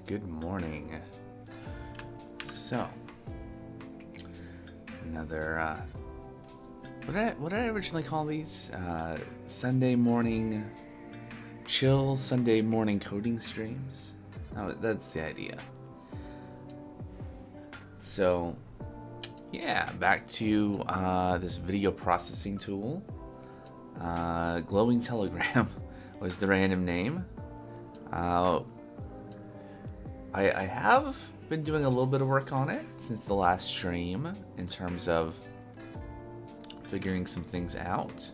Good morning. So, another, what did I originally call these? Sunday morning, chill Sunday morning coding streams? Oh, that's the idea. So, yeah, back to this video processing tool. Glowing Telegram was the random name. I have been doing a little bit of work on it since the last stream in terms of figuring some things out.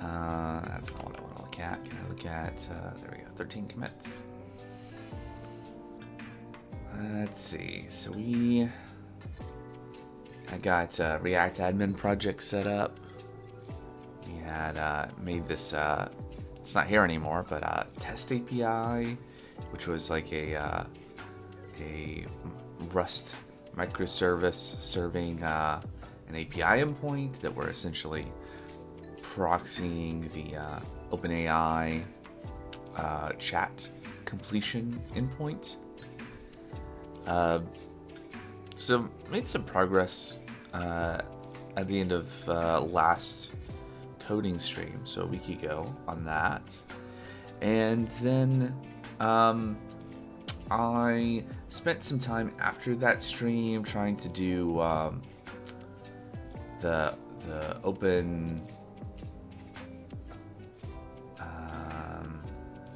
That's not what I want to look at. Can I look at, there we go, 13 commits. Let's see, so I got React admin project set up. We had made this, it's not here anymore, but test API, which was like a Rust microservice serving an API endpoint that we're essentially proxying the OpenAI chat completion endpoint. So made some progress at the end of last coding stream, so a week ago on that. And then I spent some time after that stream trying to do the open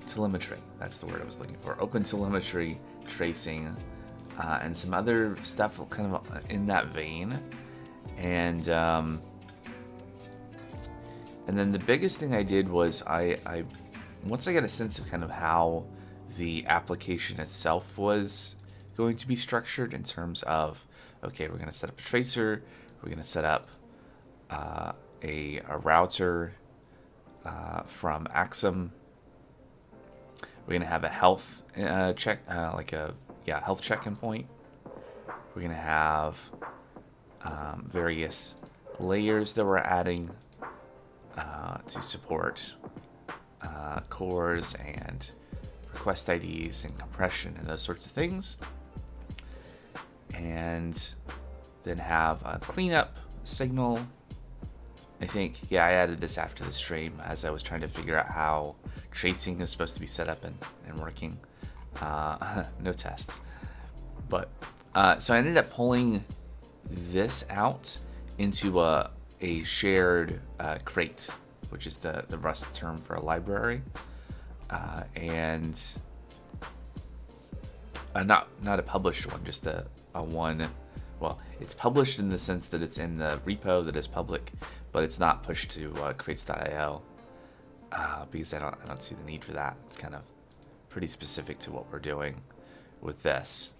telemetry. That's the word I was looking for. Open telemetry tracing and some other stuff kind of in that vein. And then the biggest thing I did was I once I got a sense of kind of how the application itself was going to be structured in terms of, okay, we're going to set up a tracer, we're going to set up a router from Axum, we're going to have a health check, health check-in point, we're going to have various layers that we're adding to support cores and request IDs and compression and those sorts of things, and then have a cleanup signal. I think, yeah, I added this after the stream as I was trying to figure out how tracing is supposed to be set up and working. No tests. But so I ended up pulling this out into a shared crate, which is the Rust term for a library. And not a published one, just a one. Well, it's published in the sense that it's in the repo that is public, but it's not pushed to crates.io because I don't see the need for that. It's kind of pretty specific to what we're doing with this.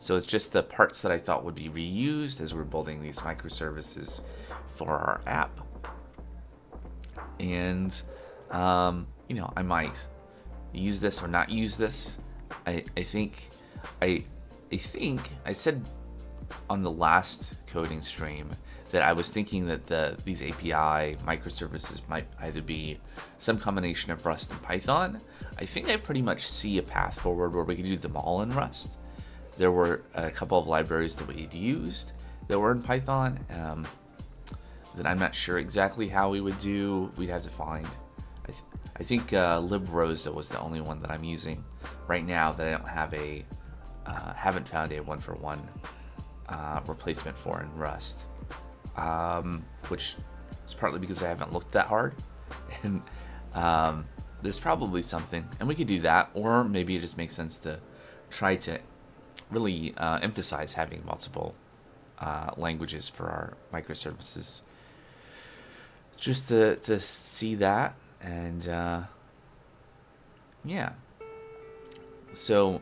So it's just the parts that I thought would be reused as we're building these microservices for our app. And I might use this or not use this. I think I said on the last coding stream that I was thinking that these API microservices might either be some combination of Rust and Python. I think I pretty much see a path forward where we could do them all in Rust. There were a couple of libraries that we'd used that were in Python that I'm not sure exactly how we would do. We'd have to find. I think librosa was the only one that I'm using right now that I don't have haven't found a one-for-one replacement for in Rust, which is partly because I haven't looked that hard. And there's probably something, and we could do that, or maybe it just makes sense to try to really emphasize having multiple languages for our microservices, just to see that. And yeah, so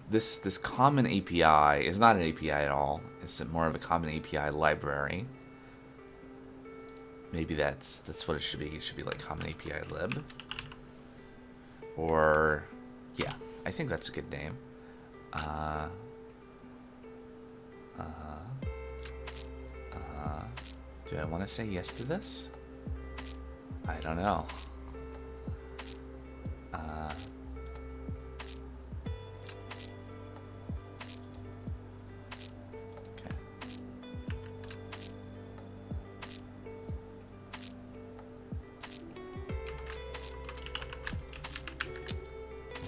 this common API is not an API at all. It's more of a common API library. Maybe that's what it should be. It should be like common API lib, or yeah, I think that's a good name. Do I want to say yes to this? I don't know.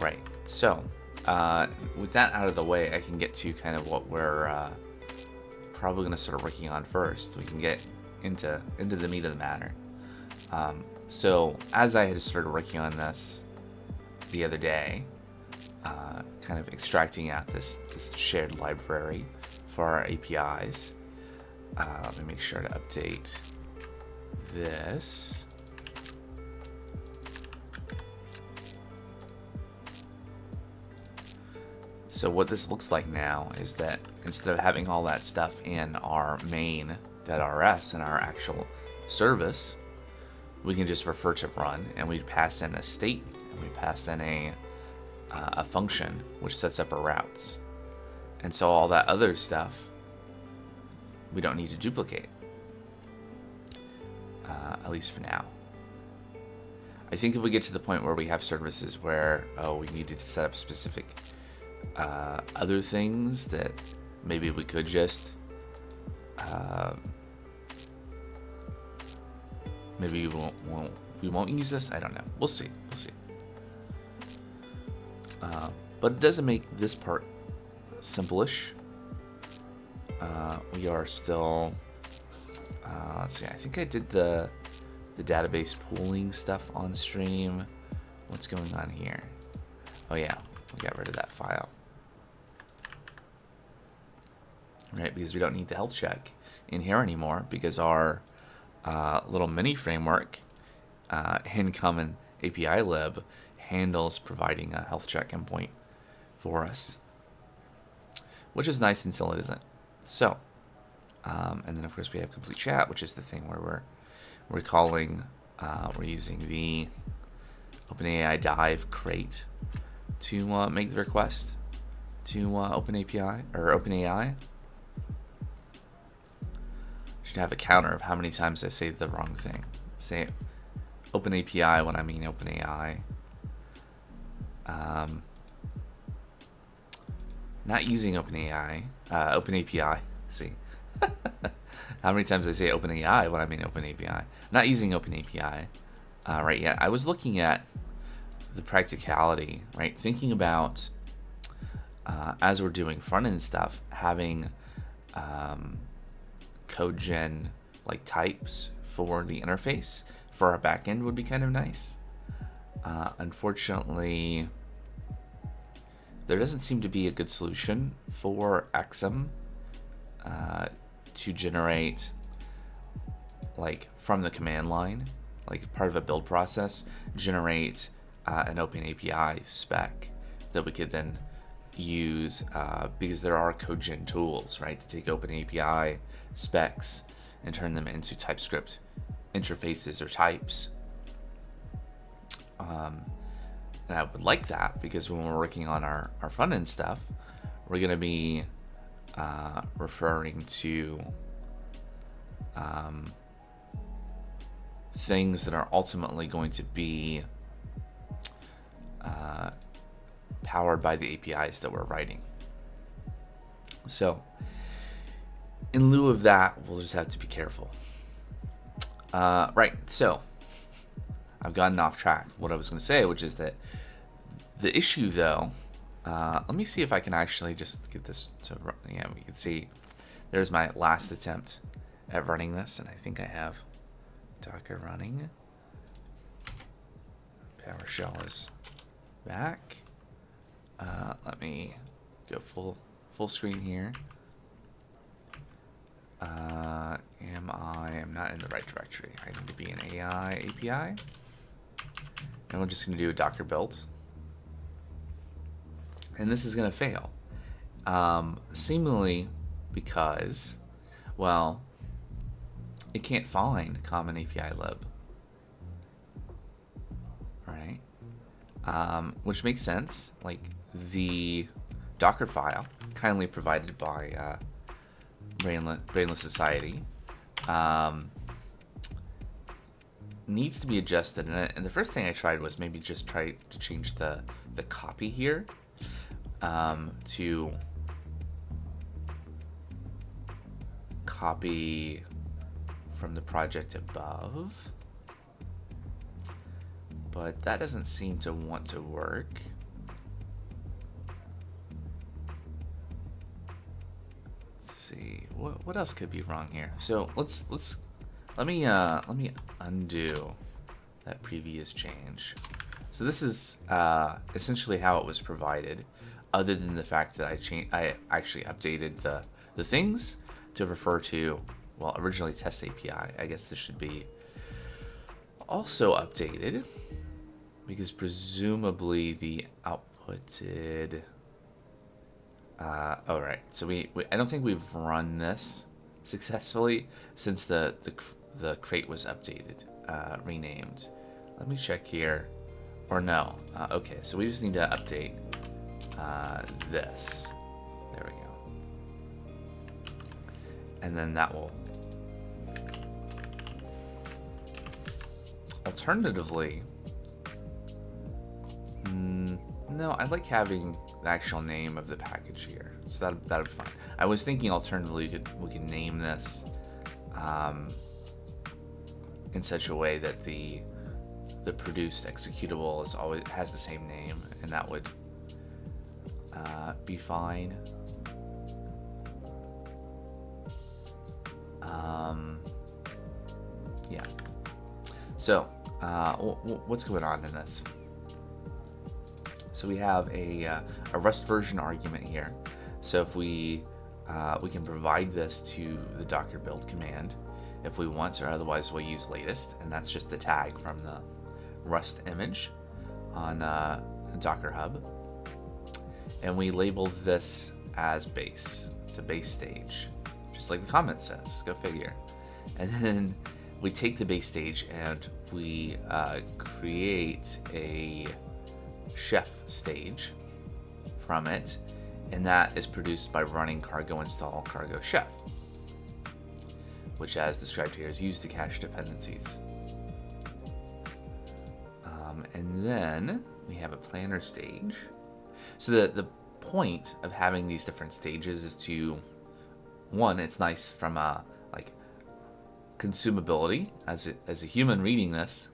Right. So, with that out of the way, I can get to kind of what we're probably going to start working on first. We can get into the meat of the matter. So, as I had started working on this the other day, kind of extracting out this shared library for our APIs. Let me make sure to update this. So what this looks like now is that instead of having all that stuff in our main.rs and our actual service, we can just refer to run, and we pass in a state, and we pass in a function which sets up our routes. And so all that other stuff we don't need to duplicate, at least for now. I think if we get to the point where we have services where we needed to set up specific other things that maybe we could just maybe we won't use this. I don't know. We'll see. But it doesn't make this part simple-ish. We are still let's see, I think I did the database pooling stuff on stream. What's going on here? Oh yeah, we got rid of that file. Right, because we don't need the health check in here anymore, because our little mini framework in Common API lib handles providing a health check endpoint for us, which is nice until it isn't. So, and then of course we have complete chat, which is the thing where we're calling, we're using the OpenAI dive crate to make the request to OpenAI. Should have a counter of how many times I say the wrong thing. Say OpenAPI when I mean OpenAI. Not using OpenAPI. See, how many times I say OpenAI when I mean OpenAPI? Not using OpenAPI right yet. I was looking at the practicality, right? Thinking about as we're doing front end stuff, having code gen like types for the interface for our backend would be kind of nice. Unfortunately, there doesn't seem to be a good solution for Exum to generate, like from the command line, like part of a build process, generate an OpenAPI spec that we could then use, because there are code gen tools, right, to take OpenAPI specs and turn them into TypeScript interfaces or types. And I would like that, because when we're working on our front end stuff, we're going to be referring to things that are ultimately going to be powered by the APIs that we're writing. So in lieu of that, we'll just have to be careful. Right, so I've gotten off track. What I was going to say, which is that the issue, though, let me see if I can actually just get this to run. Yeah, we can see there's my last attempt at running this, and I think I have Docker running. PowerShell is back. Let me go full screen here. I'm not in the right directory. I need to be in AI API. And we're just going to do a Docker build. And this is going to fail. Seemingly because, well, it can't find Common API lib. Right? Which makes sense. Like the Docker file, kindly provided by Brainless Society, needs to be adjusted, and the first thing I tried was maybe just try to change the copy here to copy from the project above, but that doesn't seem to want to work. see what else could be wrong here. So let me undo that previous change. So this is essentially how it was provided, other than the fact that I actually updated the things to refer to, well, originally test API. I guess this should be also updated because presumably the outputted. All right. So we I don't think we've run this successfully since the crate was updated, renamed. Let me check here. Or no. Okay, so we just need to update this. There we go. And then that will. Alternatively, no, I like having the actual name of the package here, so that would be fine. I was thinking alternatively we could name this in such a way that the produced executable has the same name, and that would be fine. Yeah. So what's going on in this? So we have a Rust version argument here. So if we can provide this to the Docker build command if we want, or otherwise we'll use latest, and that's just the tag from the Rust image on Docker Hub. And we label this as base. It's a base stage, just like the comment says. Go figure. And then we take the base stage and we create a chef stage from it, and that is produced by running cargo install cargo chef, which, as described here, is used to cache dependencies. And then we have a planner stage. So the point of having these different stages is to, one, it's nice from a like consumability as a human reading this,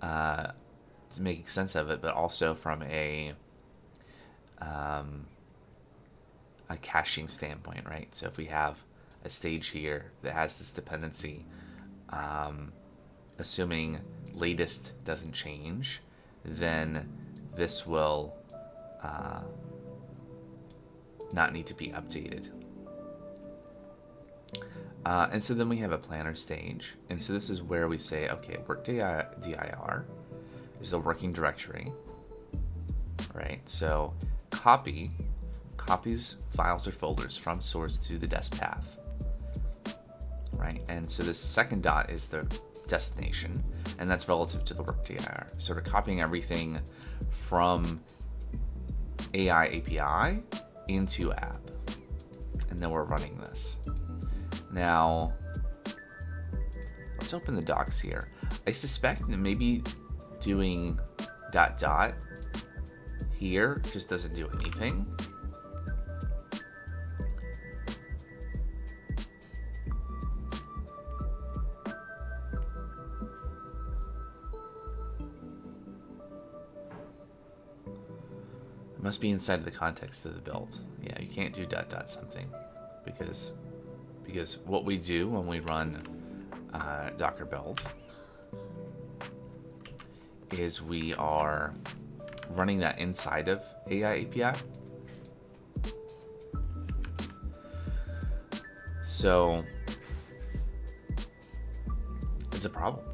to making sense of it, but also from a caching standpoint, right? So if we have a stage here that has this dependency, assuming latest doesn't change, then this will not need to be updated. And so then we have a planner stage. And so this is where we say, okay, workdir is the working directory, right? So copies files or folders from source to the dest path, right? And so this second dot is the destination, and that's relative to the workdir. So we're copying everything from AI API into app, and then we're running this. Now, let's open the docs here. I suspect that maybe doing ... here just doesn't do anything. It must be inside of the context of the build. Yeah, you can't do ... something because what we do when we run Docker build is we are running that inside of AI API. So it's a problem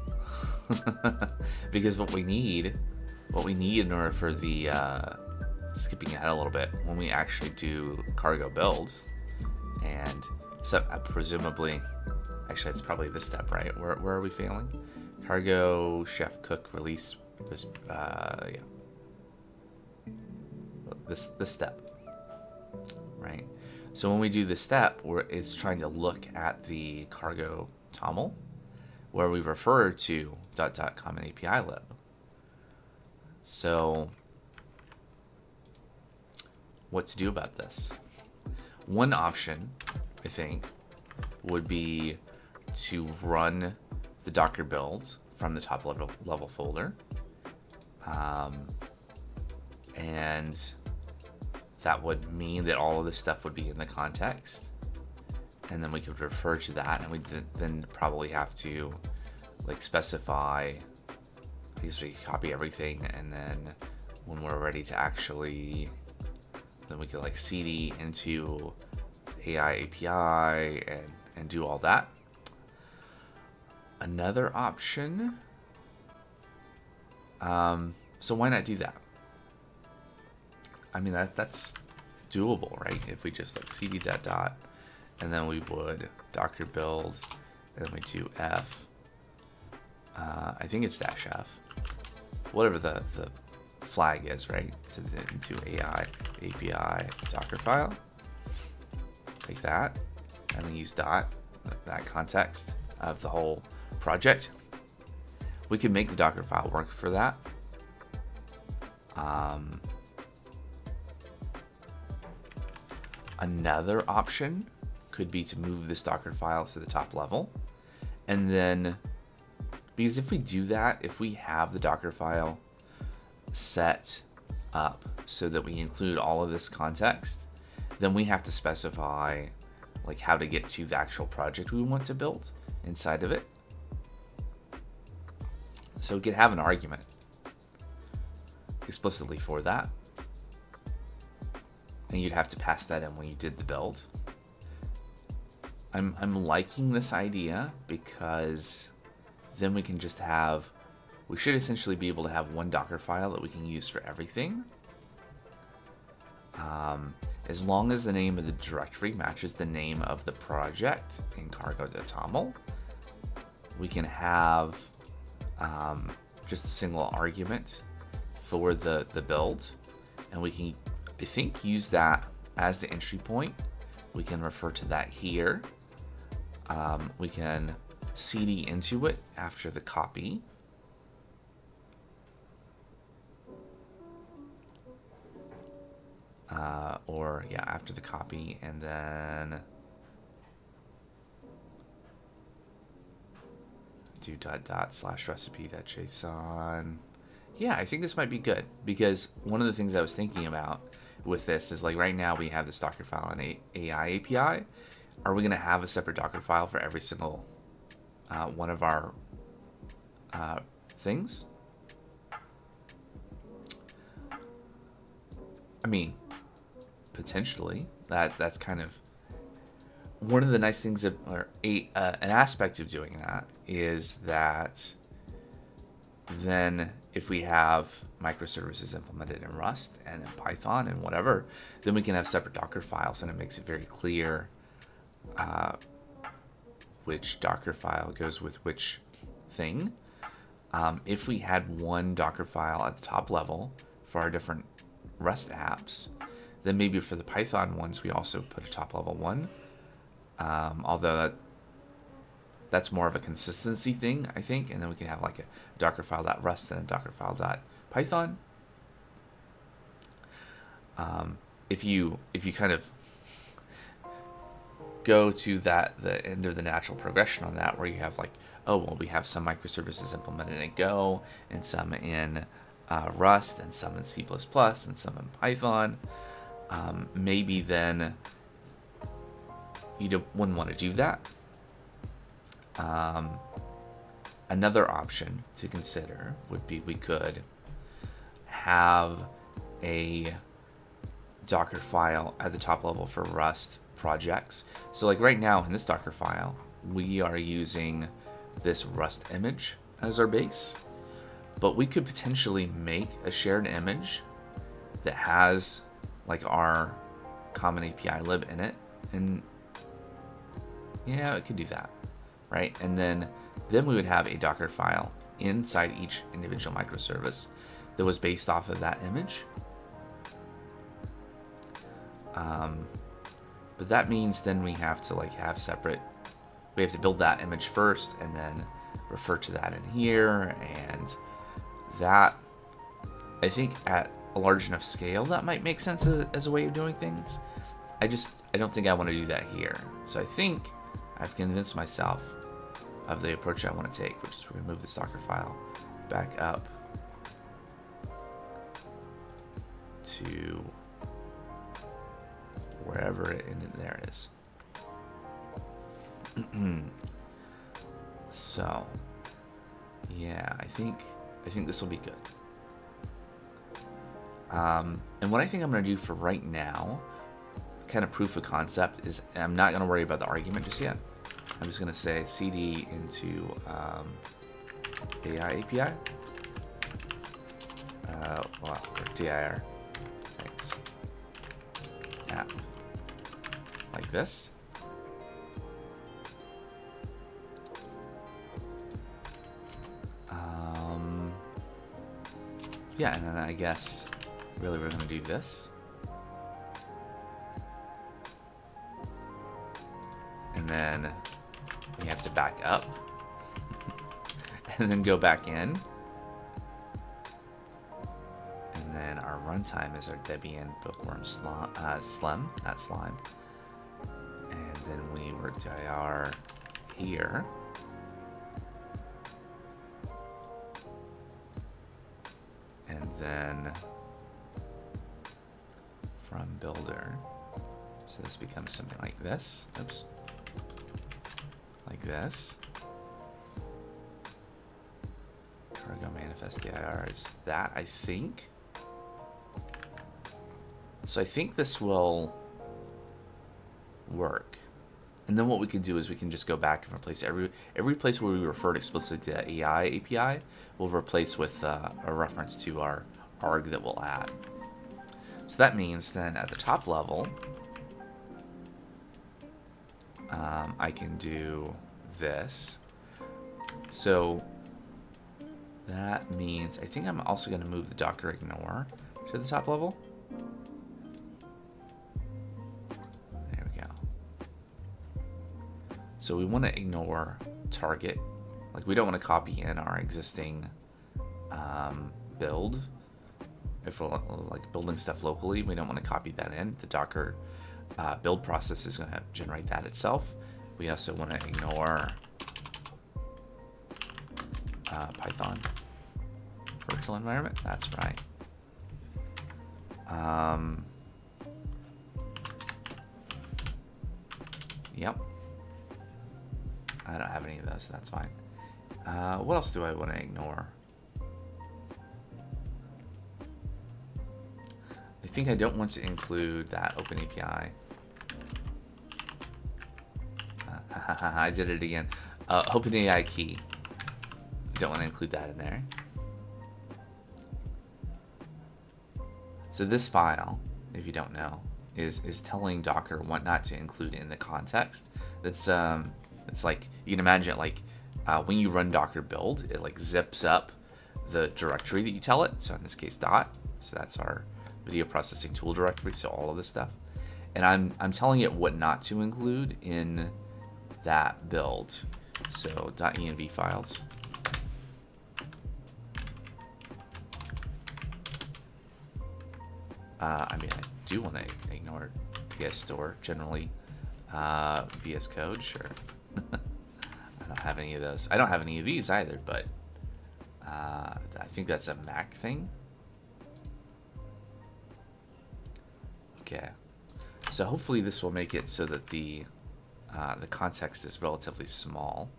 because what we need in order for the skipping ahead a little bit, when we actually do cargo build, and so presumably, actually it's probably this step, right? Where are we failing? Cargo chef cook release this this step, right? So when we do this step, it's trying to look at the cargo toml where we refer to ... common API lib. So what to do about this? One option, I think, would be to run the Docker build from the top level folder, and that would mean that all of this stuff would be in the context, and then we could refer to that, and we then probably have to like specify, I guess we copy everything, and then when we're ready to actually, then we could like CD into AI API and do all that. Another option, so why not do that? I mean, that's doable, right? If we just like cd dot, and then we would docker build, and then we do f, I think it's -f, whatever the flag is, right? Into AI API Docker file, like that, and then use dot, that context of the whole project. We could make the Docker file work for that. Another option could be to move this Docker file to the top level, and then, because if we do that, if we have the Docker file set up so that we include all of this context, then we have to specify like how to get to the actual project we want to build inside of it. So we could have an argument explicitly for that, and you'd have to pass that in when you did the build. I'm liking this idea because then we can just have, we should essentially be able to have one Docker file that we can use for everything. As long as the name of the directory matches the name of the project in cargo.toml, we can have just a single argument for the build, and we can, I think, use that as the entry point. We can refer to that here. We can cd into it after the copy. Or yeah, after the copy, and then do ./recipe.json. Yeah, I think this might be good, because one of the things I was thinking about with this is like right now we have this Docker file in AI API. Are we going to have a separate Docker file for every single one of our things? I mean, potentially. That's kind of one of the nice things of, or an aspect of doing that is that then if we have microservices implemented in Rust and in Python and whatever, then we can have separate Docker files, and it makes it very clear which Docker file goes with which thing. If we had one Docker file at the top level for our different Rust apps, then maybe for the Python ones we also put a top level one, although that's more of a consistency thing, I think, and then we can have like a Dockerfile.rust and a Dockerfile.python. If you kind of go to the end of the natural progression on that, where you have like, oh well, we have some microservices implemented in Go, and some in Rust, and some in C++, and some in Python, maybe then you wouldn't want to do that. Another option to consider would be we could have a Docker file at the top level for Rust projects. So like right now in this Docker file, we are using this Rust image as our base, but we could potentially make a shared image that has like our common API lib in it, and yeah, it could do that, right? And then we would have a Docker file inside each individual microservice that was based off of that image. But that means then we have to like have separate, we have to build that image first and then refer to that in here, and that, I think at a large enough scale that might make sense as a way of doing things. I don't think I want to do that here. So I think I've convinced myself of the approach I want to take, which is we're going to move this Docker file back up to wherever there it is. So, yeah, I think this will be good. And what I think I'm going to do for right now, kind of proof of concept, is I'm not going to worry about the argument just yet. I'm just going to say cd into AI API. Or dir. Thanks. App. Like this. Yeah, and then I guess really we're going to do this. And then we have to back up. And then go back in. And then our runtime is our Debian bookworm slem, not slime. And then we were dir here. And then from builder, so this becomes something like this. Oops. Like this. Cargo manifest dir is that, I think. So I think this will work. And then what we can do is we can just go back and replace every place where we referred explicitly to the AI API, we'll replace with a reference to our arg that we'll add. So that means then at the top level, I can do this. So that means I think I'm also going to move the Docker ignore to the top level. There we go. So we want to ignore target. Like we don't want to copy in our existing build. If we're like building stuff locally, we don't want to copy that in. The Docker build process is going to generate that itself. We also want to ignore Python virtual environment. That's right. Yep. I don't have any of those, so that's fine. What else do I want to ignore? I think I don't want to include that OpenAPI. I did it again. OpenAI key. You don't want to include that in there. So this file, if you don't know, is telling Docker what not to include in the context. That's it's like you can imagine it like when you run Docker build, it like zips up the directory that you tell it. So in this case, dot. So that's our video processing tool directory. So all of this stuff, and I'm telling it what not to include in that build. So .env files. I mean, I do want to ignore VS Store generally. VS Code, sure. I don't have any of those. I don't have any of these either, but I think that's a Mac thing. Okay, so hopefully this will make it so that the context is relatively small.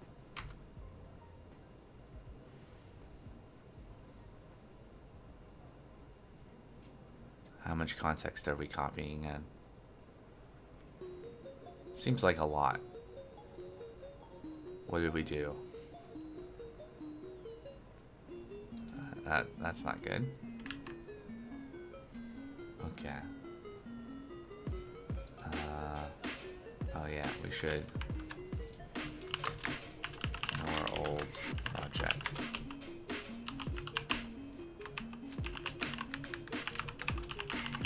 How much context are we copying in? Seems like a lot. What did we do? That's not good. Okay. Oh yeah, we should ignore old project.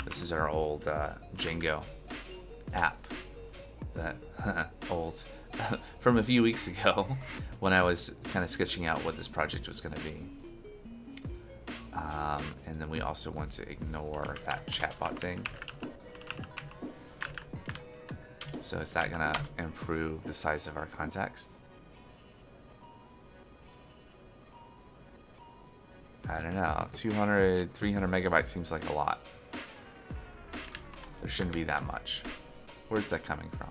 This is our old Django app. That old from a few weeks ago when I was kind of sketching out what this project was going to be. And then we also want to ignore that chatbot thing. So is that going to improve the size of our context? I don't know. 200, 300 megabytes seems like a lot. There shouldn't be that much. Where's that coming from?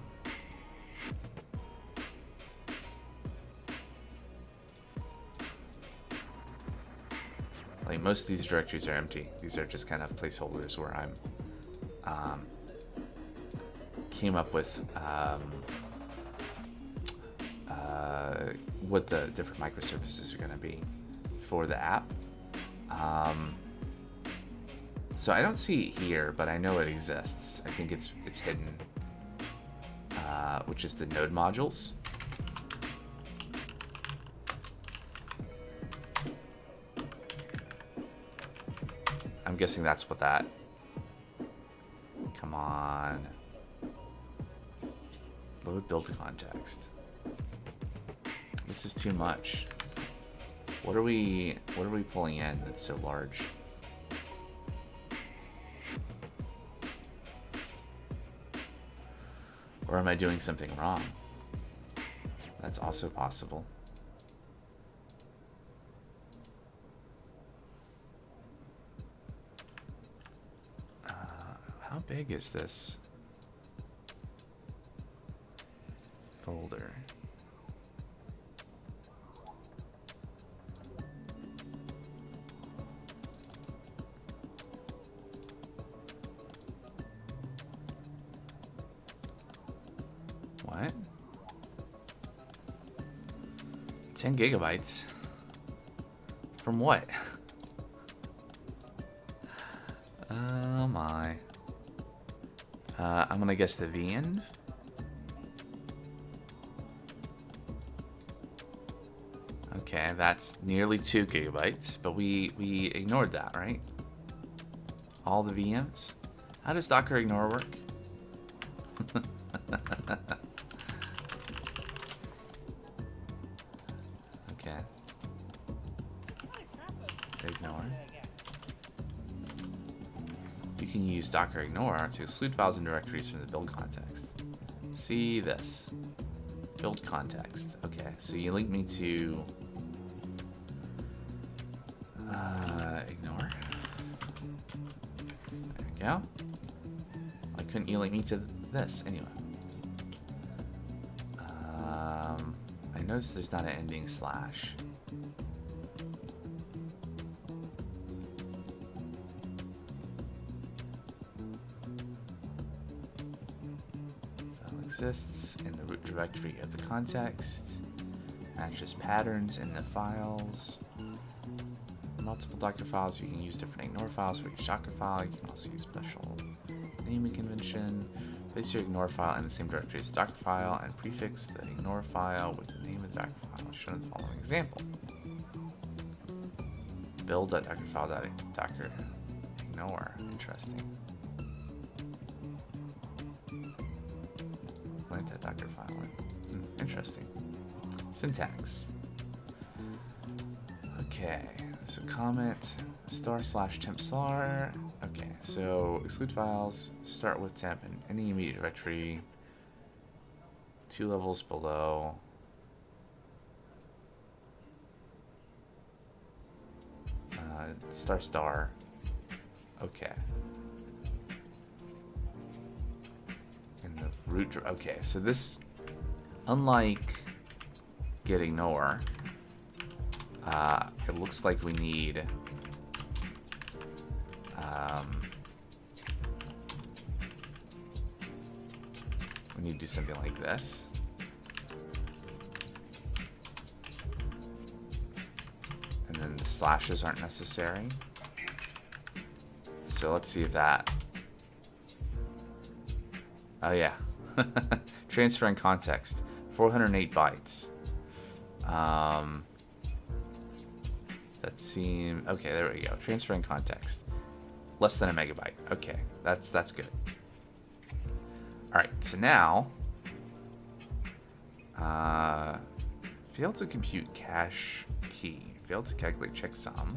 Like most of these directories are empty. These are just kind of placeholders where I'm came up with what the different microservices are going to be for the app. So I don't see it here, but I know it exists. I think it's hidden, which is the node modules. I'm guessing that's what that. Come on. Load build context. This is too much. What are we pulling in that's so large? Or am I doing something wrong? That's also possible. How big is this folder? What? 10 gigabytes? From what? Oh my. I'm gonna guess the VN. Okay, that's nearly 2 gigabytes, but we ignored that, right? All the VMs? How does Docker ignore work? Okay. Ignore. You can use Docker ignore to exclude files and directories from the build context. See this. Build context. Okay, so you link me to ignore. There we go. Why couldn't you link me to this anyway? I noticed there's not an ending slash. Exists in the root directory of the context, matches patterns in the files, multiple Docker files. You can use different ignore files for each Docker file. You can also use special naming convention. Place your ignore file in the same directory as the Docker file and prefix the ignore file with the name of the Docker file shown in the following example. Build that Docker file Docker ignore. Interesting. That Docker file in. Interesting. Syntax. Okay, so comment */temp slar. Okay, so exclude files, start with temp in any immediate directory, 2 levels below. **. Okay. Root. Okay, so this, unlike get ignore, it looks like we need to do something like this. And then the slashes aren't necessary. So let's see if that. Oh yeah. Transfer in context, 408 bytes. That seems okay. There we go. Transfer in context, less than a megabyte. Okay, that's good. All right. So now, failed to compute cache key. Failed to calculate checksum.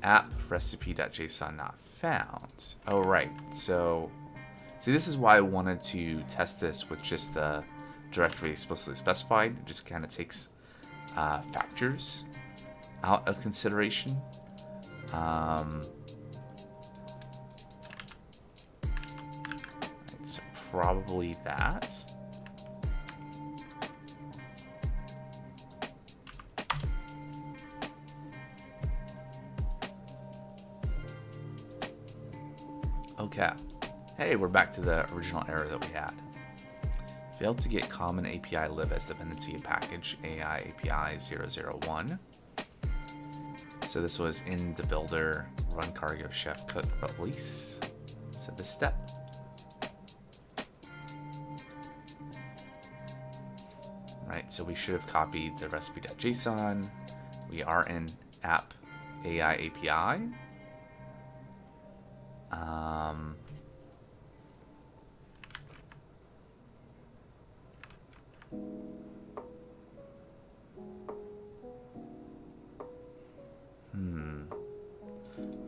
App recipe.json not found. Oh right. So. See, this is why I wanted to test this with just the directory explicitly specified. It just kind of takes factors out of consideration. Right, so probably that. Okay. Hey, we're back to the original error that we had. Failed to get common API lib as dependency in package AI API 001. So this was in the builder run cargo chef cook release. So this step. Right, so we should have copied the recipe.json. We are in app AI API.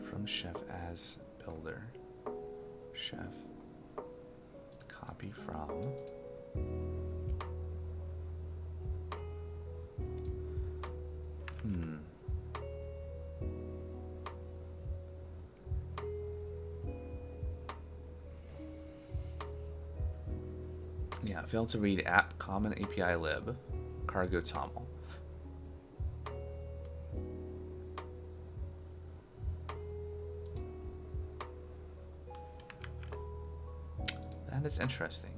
From chef as builder. Chef. Copy from. Yeah, failed to read app common API lib cargo toml. That is interesting.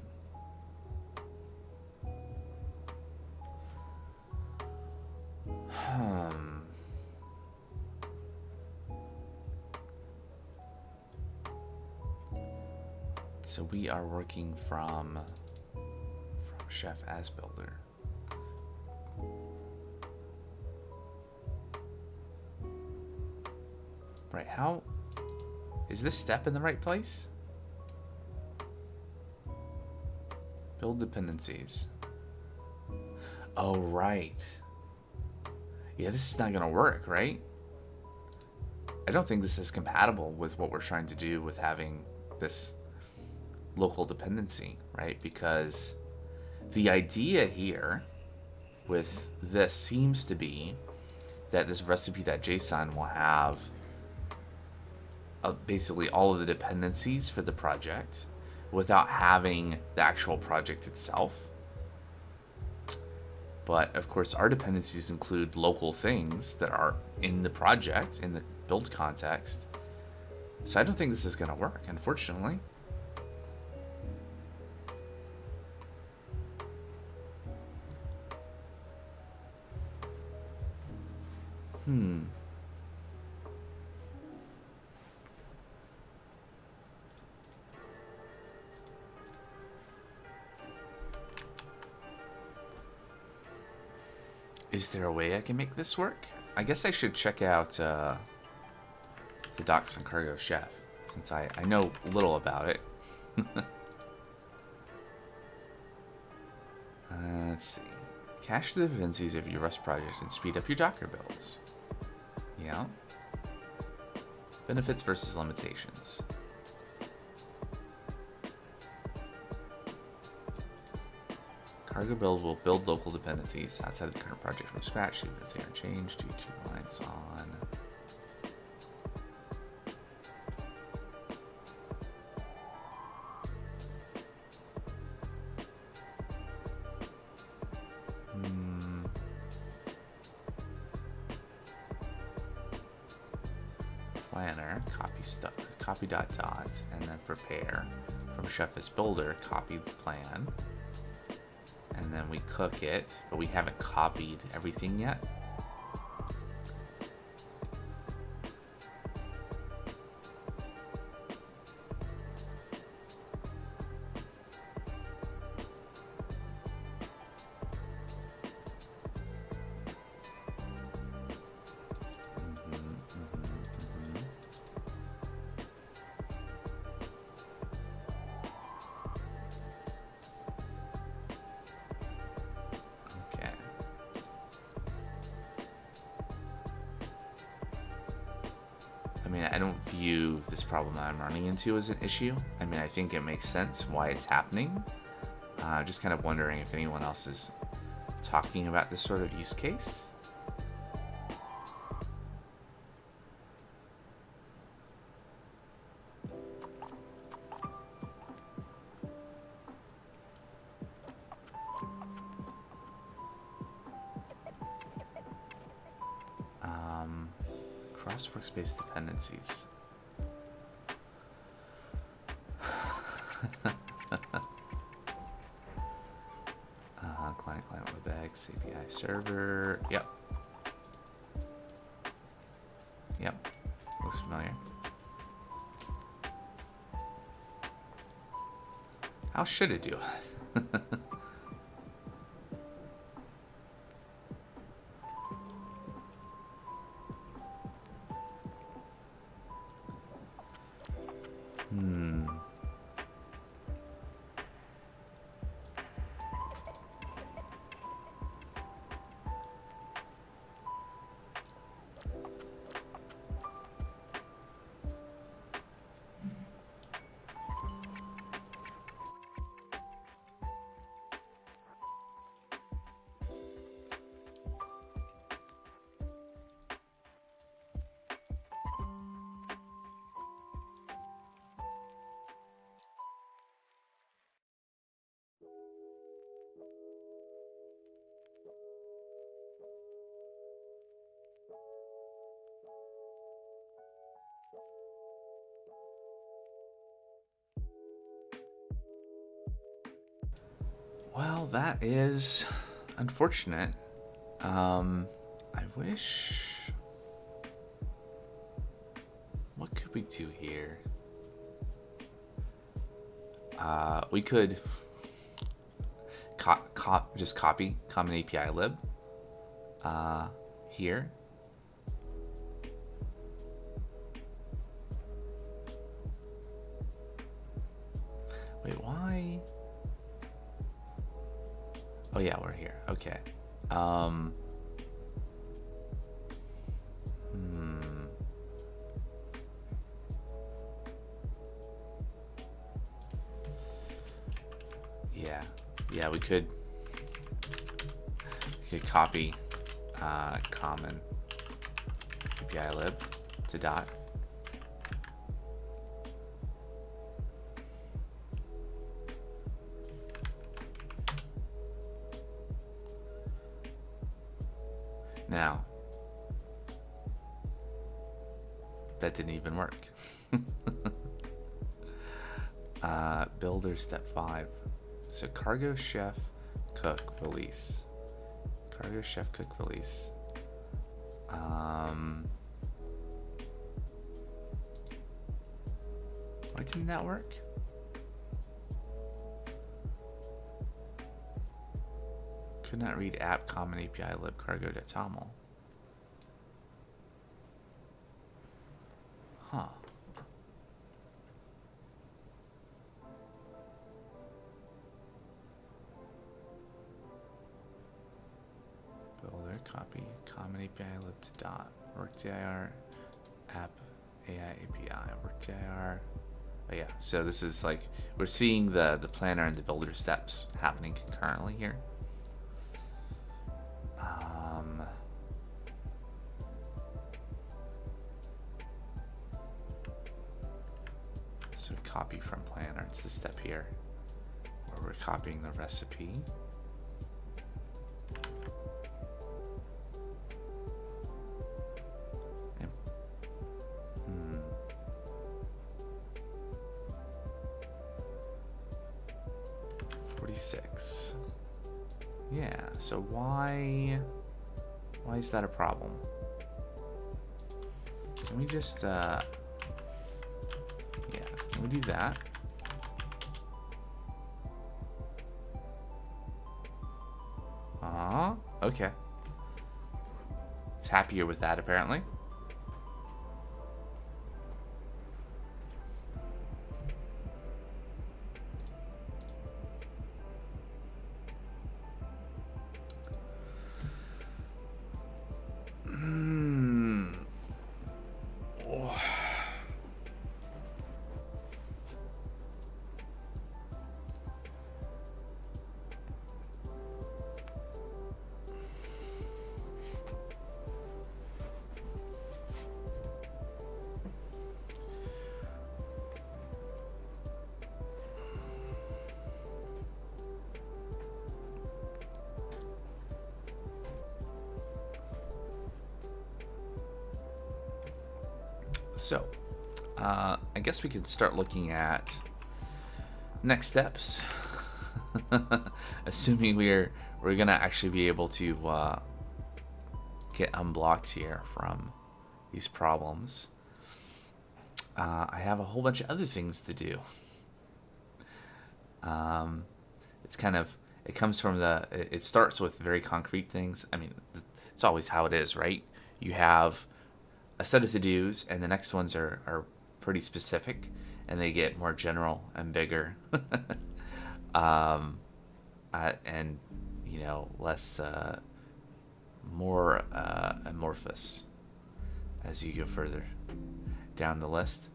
So we are working from chef as builder. Right, how is this step in the right place? Build dependencies. Oh, right. Yeah, this is not gonna work, right? I don't think this is compatible with what we're trying to do with having this local dependency, right? Because the idea here with this seems to be that this recipe.json will have basically all of the dependencies for the project without having the actual project itself. But of course, our dependencies include local things that are in the project, in the build context. So I don't think this is going to work, unfortunately. Is there a way I can make this work? I guess I should check out the docs on Cargo Chef, since I know little about it. Let's see. Cache the dependencies of your Rust project and speed up your Docker builds. Yeah. Benefits versus limitations. Cargo build will build local dependencies outside of the current project from scratch, even if they aren't changed due to lines on. Planner, copy dot, and then prepare. From chef as builder, copy the plan. And then we cook it, but we haven't copied everything yet. I mean, I don't view this problem that I'm running into as an issue. I mean, I think it makes sense why it's happening. Just kind of wondering if anyone else is talking about this sort of use case. cross workspace dependencies. Client WebEx API server. Yep. Yep. Looks familiar. How should it do? Well, that is unfortunate. I wish... What could we do here? We could just copy common API lib here. Wait, why? Oh yeah, we're here. Okay. Yeah, we could copy common API lib to dot. Now, that didn't even work. Builder step 5. So cargo chef cook release. Cargo chef cook release. Why didn't that work? Could not read app common API lib cargo.toml. Huh. Builder copy common API lib to dot workdir app AI API workdir. Oh yeah, so this is like we're seeing the planner and the builder steps happening concurrently here. So copy from planner. It's the step here where we're copying the recipe. And, 46. Yeah. So why is that a problem? Can we just yeah, can we do that? Okay. It's happier with that apparently. So, I guess we could start looking at next steps. Assuming we're gonna actually be able to get unblocked here from these problems. I have a whole bunch of other things to do. It's kind of, it comes from it starts with very concrete things. I mean, it's always how it is, right? You have a set of to-dos, and the next ones are pretty specific, and they get more general and bigger. And, you know, less, more amorphous as you go further down the list.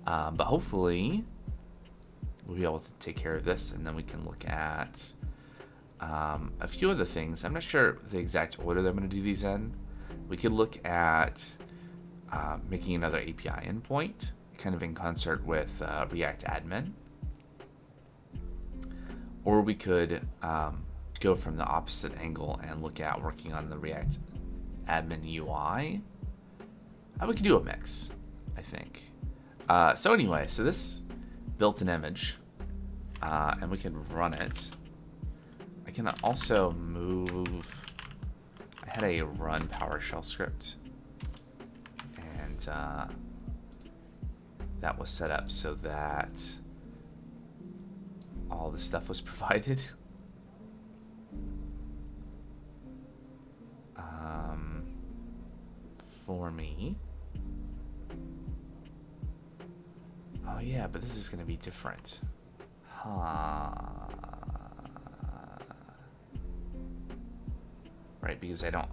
But hopefully we'll be able to take care of this, and then we can look at a few other things. I'm not sure the exact order that I'm going to do these in. We could look at making another API endpoint, kind of in concert with React Admin. Or we could go from the opposite angle and look at working on the React Admin UI. We could do a mix, I think. So anyway, so this built an image, and we can run it. I can also move. I had a run PowerShell script, and that was set up so that all the stuff was provided. For me. Oh yeah, but this is going to be different. Right, because I don't...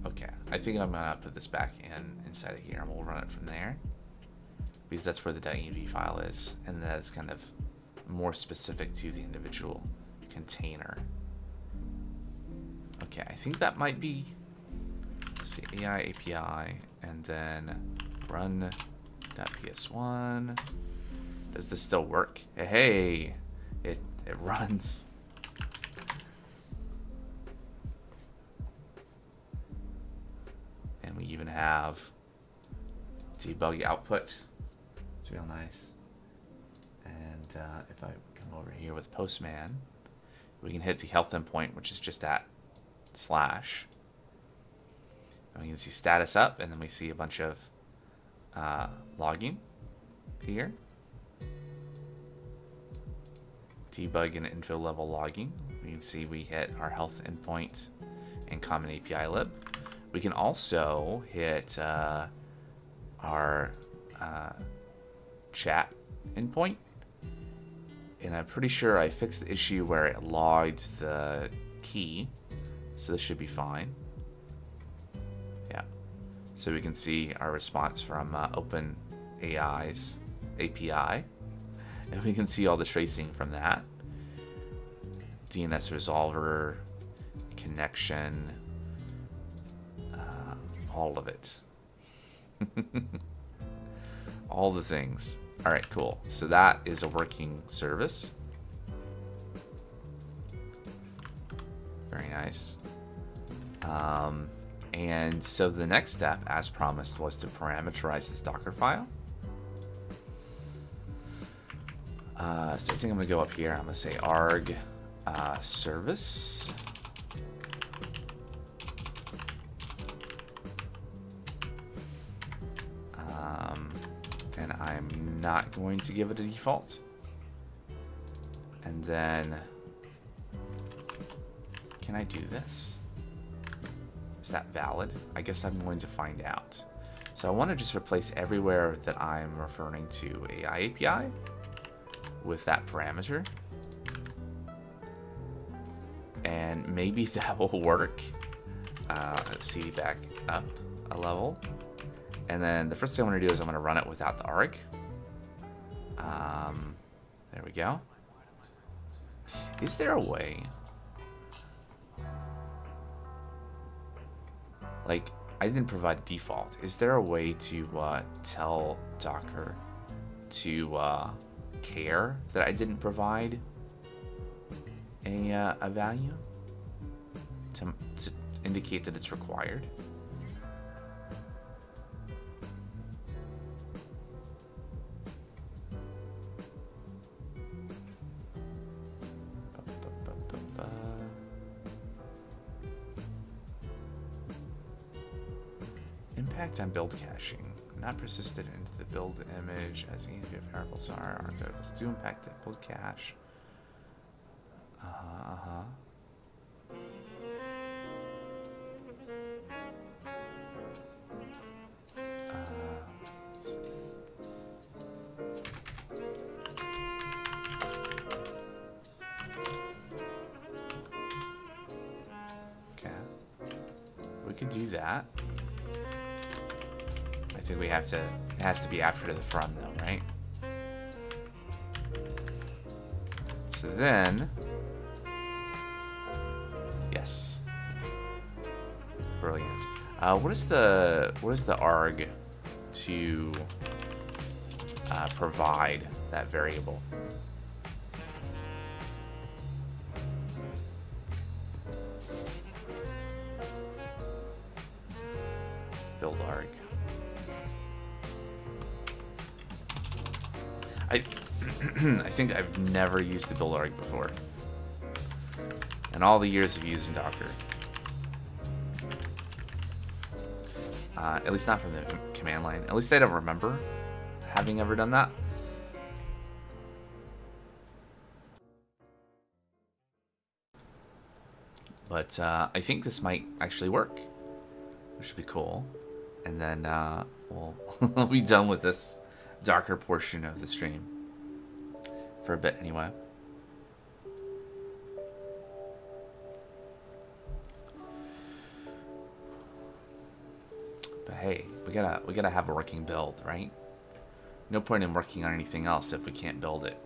Okay, I think I'm going to put this back inside of here, and we'll run it from there. Because that's where the .env file is, and that's kind of more specific to the individual container. Okay, I think that might be... Let's see, AI API, and then run.ps1. Does this still work? Hey, it runs. And we even have debug output. It's real nice. And if I come over here with Postman, we can hit the health endpoint, which is just that slash. And we can see status up, and then we see a bunch of logging here. Debug and info level logging. We can see we hit our health endpoint and common API lib. We can also hit our chat endpoint. And I'm pretty sure I fixed the issue where it logged the key. So this should be fine. Yeah. So we can see our response from OpenAI's API. And we can see all the tracing from that. DNS resolver, connection, all of it. All the things. All right, cool. So that is a working service. Very nice. And so the next step, as promised, was to parameterize this Docker file. So I think I'm going to go up here. I'm going to say arg service. And I'm not going to give it a default. And then, can I do this? Is that valid? I guess I'm going to find out. So I want to just replace everywhere that I'm referring to AI API with that parameter. And maybe that will work. Let's CD back up a level. And then the first thing I want to do is I'm going to run it without the arg. There we go. Is there a way? Like, I didn't provide a default. Is there a way to tell Docker to care that I didn't provide a value to indicate that it's required? impact on build caching. Not persisted into the build image as any of your variables are. Our variables do impact the build cache. Okay. We could do that. I think we have to, it has to be after the from though, right? So then, yes. Brilliant. What is the arg to provide that variable? Build arg. I think I've never used the build arg before. In all the years of using Docker. At least not from the command line. At least I don't remember having ever done that. But I think this might actually work, which should be cool. And then we'll be done with this Docker portion of the stream for a bit anyway. But hey, we gotta have a working build, right? No point in working on anything else if we can't build it.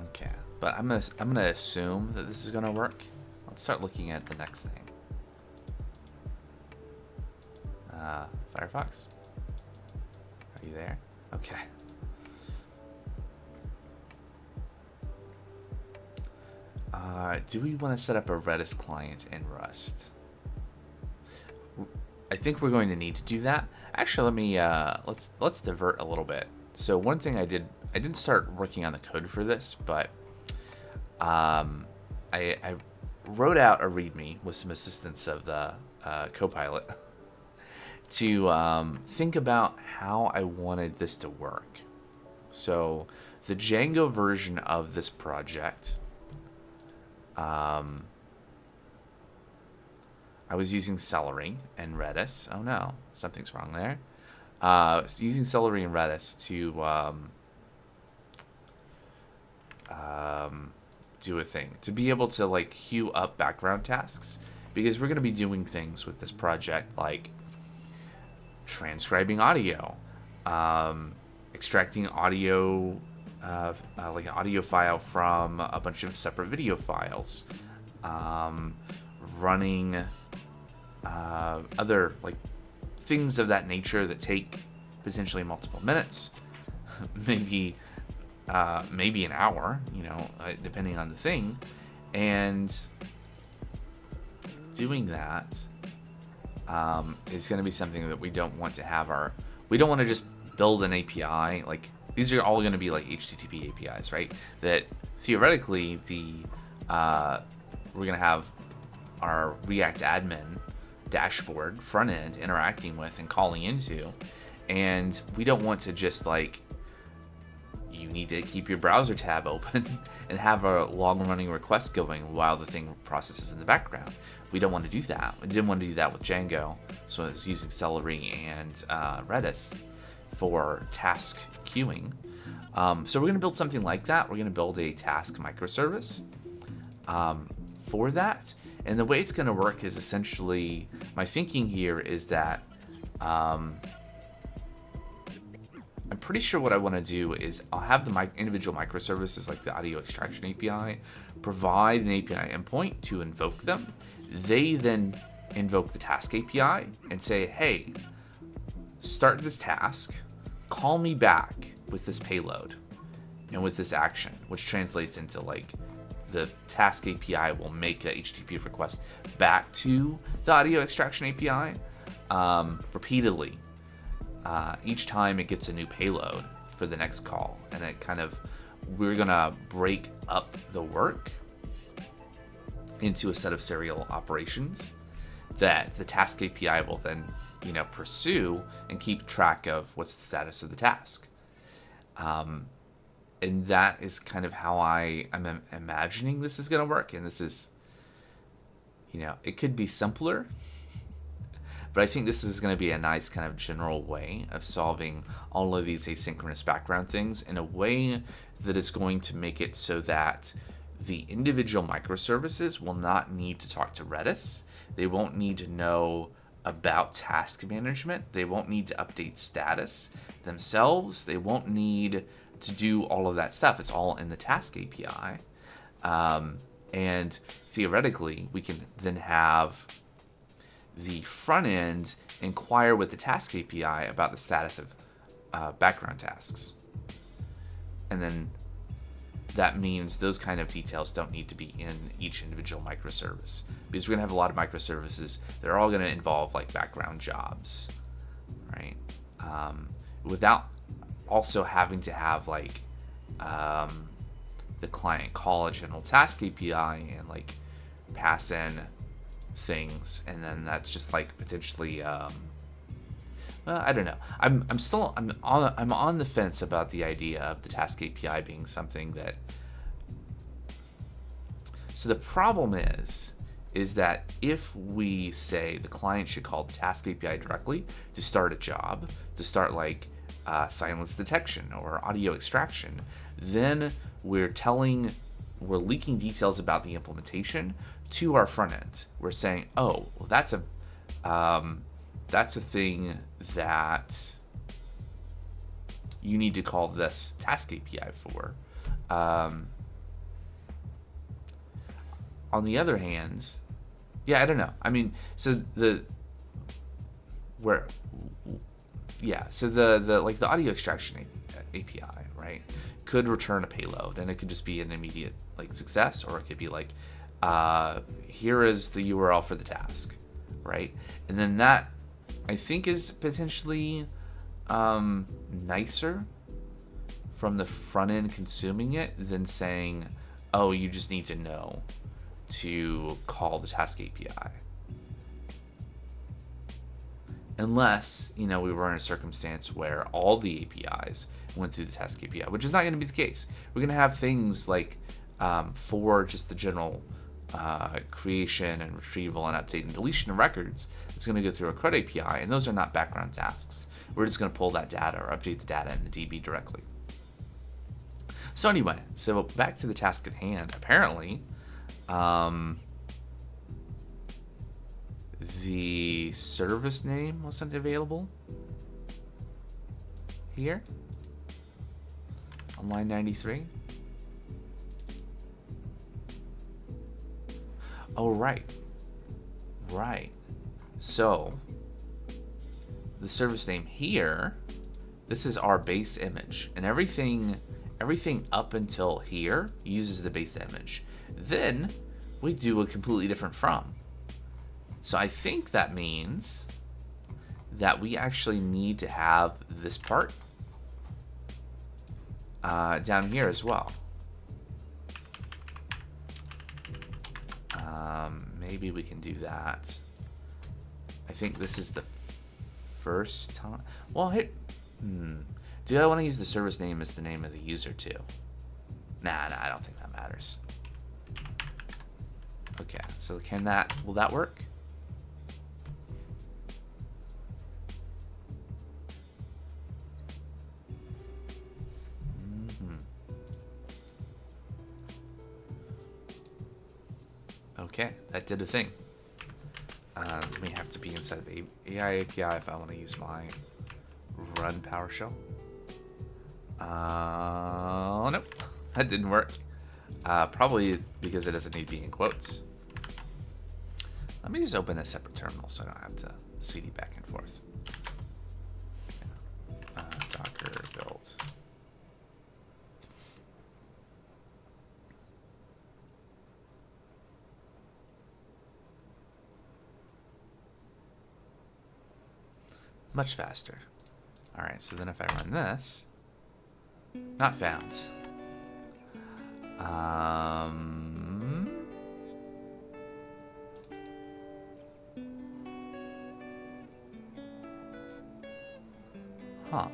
Okay, but I'm gonna assume that this is gonna work. Let's start looking at the next thing. Firefox, are you there? Okay. Do we want to set up a Redis client in Rust? I think we're going to need to do that. Actually, let me let's divert a little bit. So one thing I didn't start working on the code for this, but I wrote out a README with some assistance of the Copilot to think about how I wanted this to work. So the Django version of this project, I was using Celery and Redis. Oh no, something's wrong there. So using Celery and Redis to do a thing, to be able to like queue up background tasks, because we're going to be doing things with this project like transcribing audio, extracting audio, like an audio file from a bunch of separate video files, running other like things of that nature that take potentially multiple minutes, maybe an hour, you know, depending on the thing. And doing that is going to be something that we don't want to have we don't want to just build an API. Like, these are all going to be like HTTP APIs, right? That theoretically we're going to have our React admin dashboard front end interacting with and calling into, and we don't want to just like, you need to keep your browser tab open and have a long running request going while the thing processes in the background. We don't want to do that. We didn't want to do that with Django, so I was using Celery and Redis for task queuing. So we're going to build something like that. We're going to build a task microservice for that. And the way it's going to work is essentially, my thinking here is that I'm pretty sure what I want to do is I'll have the individual microservices, like the audio extraction API, provide an API endpoint to invoke them. They then invoke the task API and say, hey, start this task, call me back with this payload and with this action, which translates into like the task API will make a HTTP request back to the audio extraction API repeatedly each time it gets a new payload for the next call. And it kind of, we're gonna break up the work into a set of serial operations that the task API will then, pursue and keep track of what's the status of the task. And that is kind of how I'm imagining this is going to work. And this is, it could be simpler, but I think this is going to be a nice kind of general way of solving all of these asynchronous background things in a way that is going to make it so that the individual microservices will not need to talk to Redis. They won't need to know about task management. They won't need to update status themselves. They won't need to do all of that stuff. It's all in the task API. And theoretically, we can then have the front end inquire with the task API about the status of background tasks. And then that means those kind of details don't need to be in each individual microservice, because we're going to have a lot of microservices. They're all going to involve like background jobs, right? Without also having to have like the client call a general task API and like pass in things, and then that's just like potentially well, I don't know. I'm on the fence about the idea of the task API being something that. So the problem is that if we say the client should call the task API directly to start a job, to start like silence detection or audio extraction, then we're leaking details about the implementation to our front end. We're saying, oh, well, that's a thing that you need to call this task API for. On the other hand, yeah, I don't know. I mean, so the audio extraction API, right, could return a payload, and it could just be an immediate like success, or it could be like, here is the URL for the task, right? And then that, I think, is potentially nicer from the front end consuming it than saying, oh, you just need to know to call the task API. Unless, we were in a circumstance where all the APIs went through the task API, which is not going to be the case. We're going to have things like for just the general creation and retrieval and update and deletion of records, it's going to go through a CRUD API, and those are not background tasks. We're just going to pull that data or update the data in the DB directly. So anyway, so back to the task at hand. Apparently, the service name wasn't available here on line 93. Oh, right. So the service name here, this is our base image, and everything up until here uses the base image. Then we do a completely different from. So I think that means that we actually need to have this part down here as well. Maybe we can do that. I think this is the first time. Well, here, do I want to use the service name as the name of the user too? Nah, I don't think that matters. Okay, so will that work? Okay, that did a thing. We have to be inside the AI API if I want to use my run PowerShell. Nope, that didn't work. Probably because it doesn't need to be in quotes. Let me just open a separate terminal so I don't have to CD back and forth. Much faster. All right, so then if I run this, not found. Huh.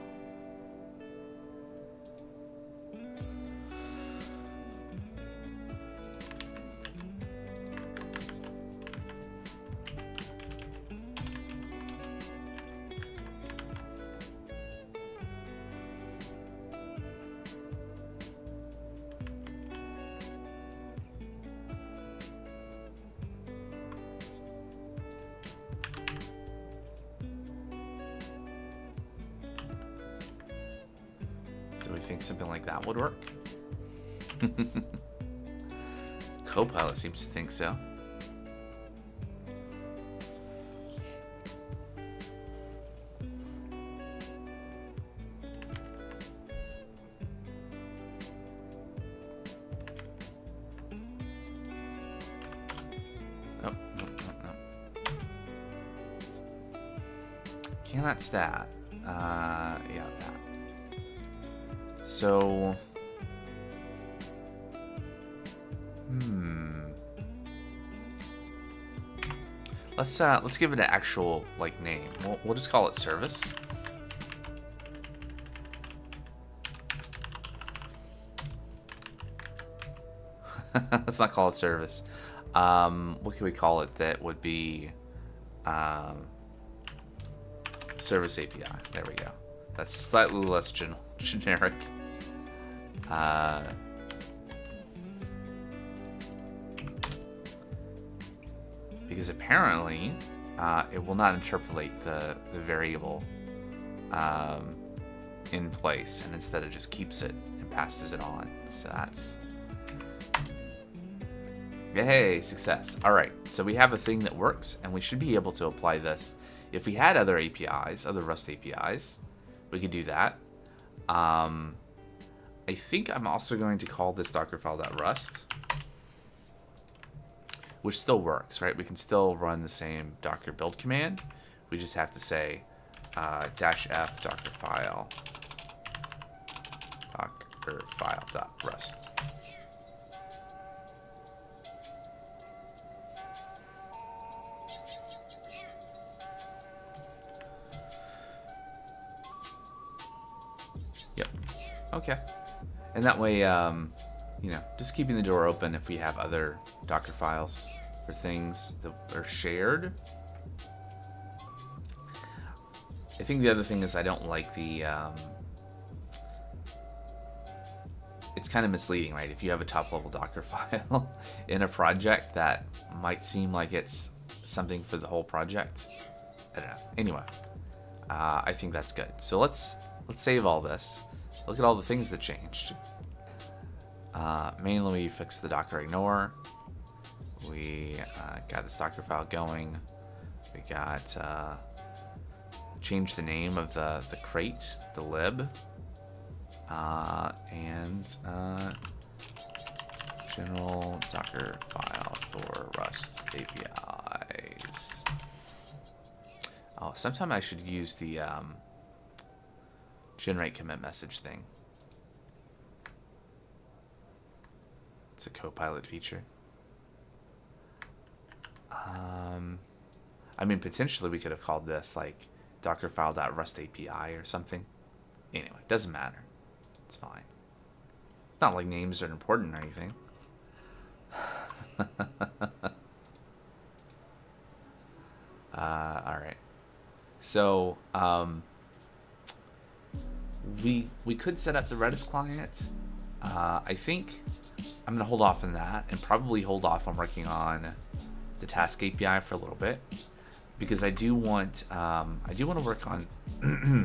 Do we think something like that would work? Copilot seems to think so. Oh, no. Cannot stat. Yeah, that. So, let's give it an actual like name. We'll just call it service. Let's not call it service. What can we call it that would be service API? There we go. That's slightly less generic. Because apparently it will not interpolate the variable in place, and instead it just keeps it and passes it on. So that's... Hey, success. All right, so we have a thing that works, and we should be able to apply this. If we had other APIs, other Rust APIs, we could do that. I think I'm also going to call this dockerfile.rust, which still works, right? We can still run the same docker build command. We just have to say -f dockerfile.rust. Yep. Okay. And that way, you know, just keeping the door open if we have other Docker files for things that are shared. I think the other thing is I don't like the... it's kind of misleading, right? If you have a top-level Docker file in a project, that might seem like it's something for the whole project. I don't know. Anyway, I think that's good. So let's save all this. Look at all the things that changed. Mainly we fixed the Docker ignore. We got this Docker file going. We got changed the name of the crate, the lib, and general Docker file for Rust APIs. Oh, sometime I should use the generate commit message thing. It's a Copilot feature. I mean, potentially we could have called this like dockerfile.rust API or something. Anyway, doesn't matter. It's fine. It's not like names are important or anything. All right. So we could set up the Redis client. I think I'm gonna hold off on that and probably hold off on working on the task API for a little bit, because I do want to work on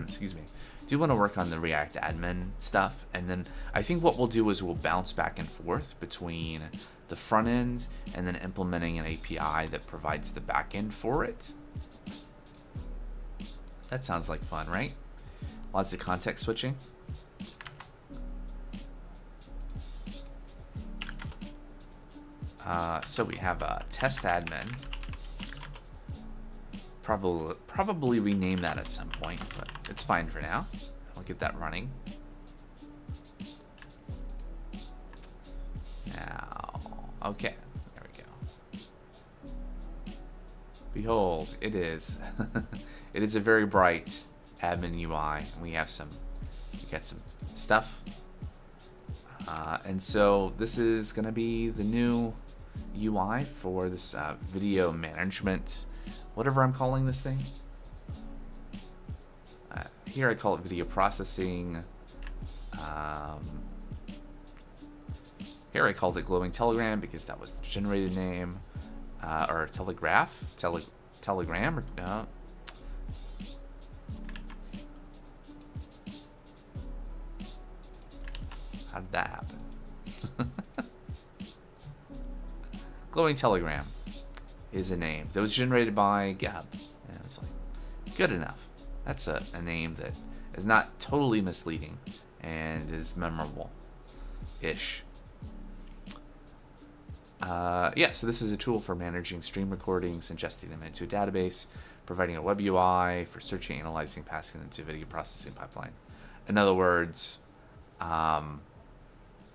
excuse me. Do want to work on the React admin stuff, and then I think what we'll do is we'll bounce back and forth between the front end and then implementing an API that provides the back end for it. That sounds like fun, right? Lots of context switching. So we have a test admin probably rename that at some point, but it's fine for now. I'll get that running. Now, okay, there we go. Behold, it is. It is a very bright admin UI, and we got some stuff. And so this is going to be the new UI for this video management, whatever I'm calling this thing. Here I call it video processing. Here I called it glowing telegram because that was the generated name, or telegram, or no. How did that happen? Glowing telegram is a name that was generated by Gab, and it's like good enough. That's a name that is not totally misleading and is memorable-ish. Yeah, so this is a tool for managing stream recordings, ingesting them into a database, providing a web UI for searching, analyzing, passing them to a video processing pipeline. In other words,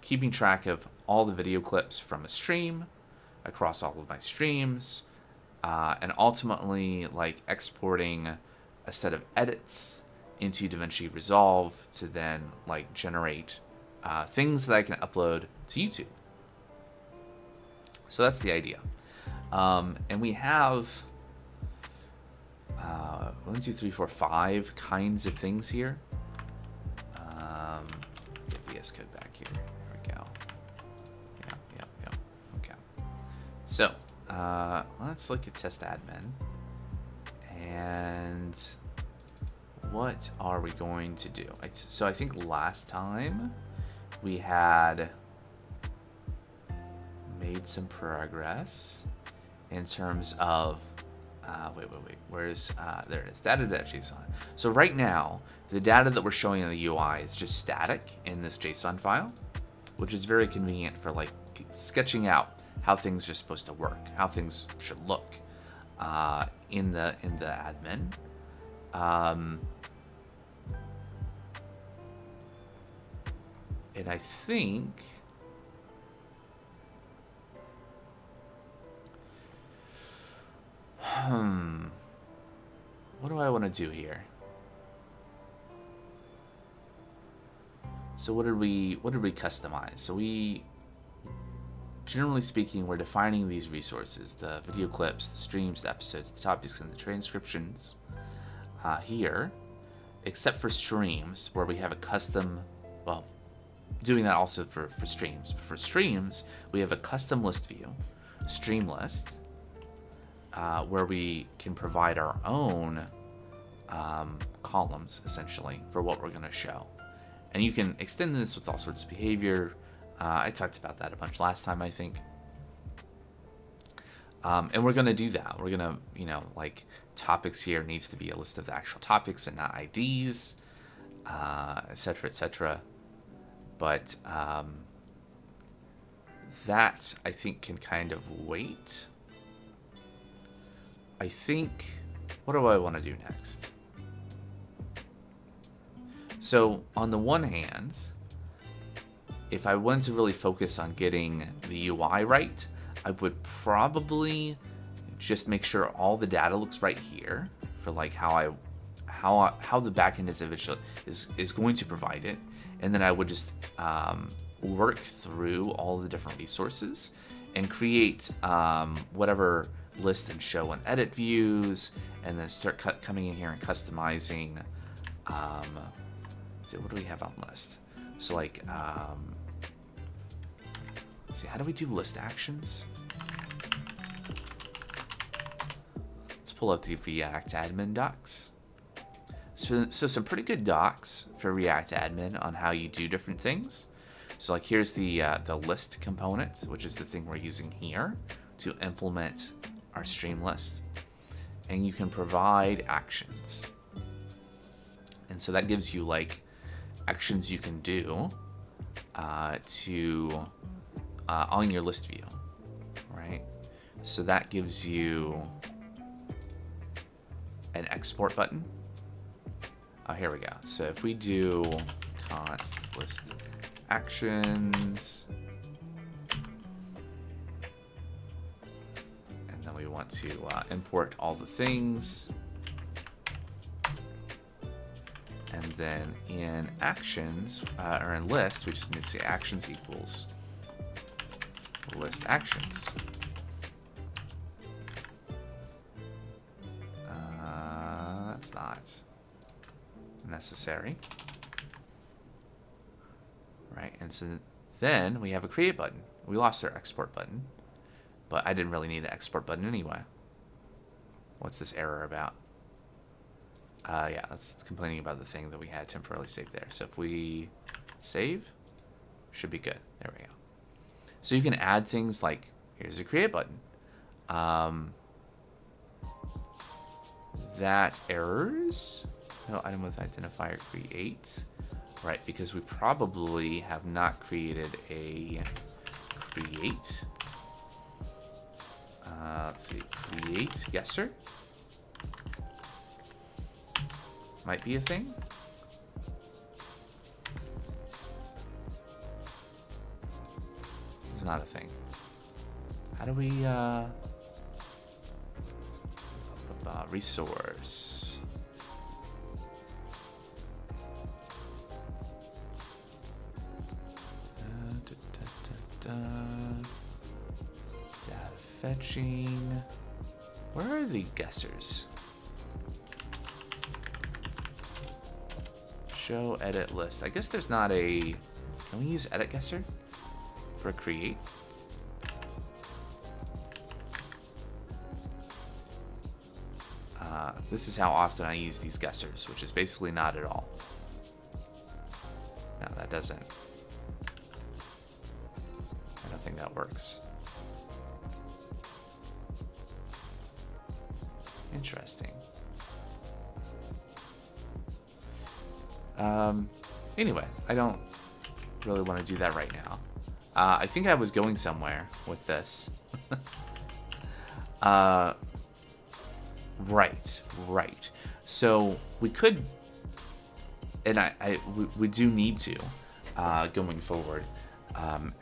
keeping track of all the video clips from a stream across all of my streams, and ultimately like exporting a set of edits into DaVinci Resolve to then like generate things that I can upload to YouTube. So that's the idea. And we have 1, 2, 3, 4, 5 kinds of things here. Get VS Code back here. There we go. Yep. Okay. So let's look at test admin. And what are we going to do? So I think last time we had made some progress in terms of wait, where's there it is, data.json. So right now the data that we're showing in the UI is just static in this JSON file, which is very convenient for like sketching out how things are supposed to work, how things should look in the admin. And I think what do I want to do here? So what did we customize? So we, generally speaking, we're defining these resources: the video clips, the streams, the episodes, the topics, and the transcriptions here, except for streams, where we have a custom, well, doing that also for streams. But for streams, we have a custom list view, stream list, where we can provide our own columns, essentially, for what we're going to show. And you can extend this with all sorts of behavior. I talked about that a bunch last time, I think. And we're going to do that. We're going to, like, topics here needs to be a list of the actual topics and not IDs, etc., etc. But that, I think, can kind of wait. I think, what do I want to do next? So on the one hand, if I wanted to really focus on getting the UI right, I would probably just make sure all the data looks right here for like how the backend is going to provide it, and then I would just work through all the different resources and create whatever list and show and edit views, and then start coming in here and customizing. Let's see, what do we have on list? So like, let's see, how do we do list actions? Let's pull up the React admin docs. So some pretty good docs for React admin on how you do different things. So like here's the list component, which is the thing we're using here to implement our stream list. And you can provide actions. And so that gives you like actions you can do on your list view, right? So that gives you an export button. Oh, here we go. So if we do const list actions, and then we want to import all the things, and then in actions, or in list, we just need to say actions equals list actions. That's not necessary. Right, and so then we have a create button. We lost our export button, but I didn't really need an export button anyway. What's this error about? Yeah, that's complaining about the thing that we had temporarily saved there. So if we save, should be good. There we go. So you can add things like, here's a create button. That errors. No item with identifier create. Right, because we probably have not created a create. Let's see, create guesser. Might be a thing. It's not a thing. How do we, resource. Data fetching. Where are the guessers? Show edit list. I guess there's not a... Can we use edit guesser for create? This is how often I use these guessers, which is basically not at all. No, that doesn't. I don't think that works. Interesting. Anyway, I don't really want to do that right now. I think I was going somewhere with this. Right. So we could, and we do need to, going forward,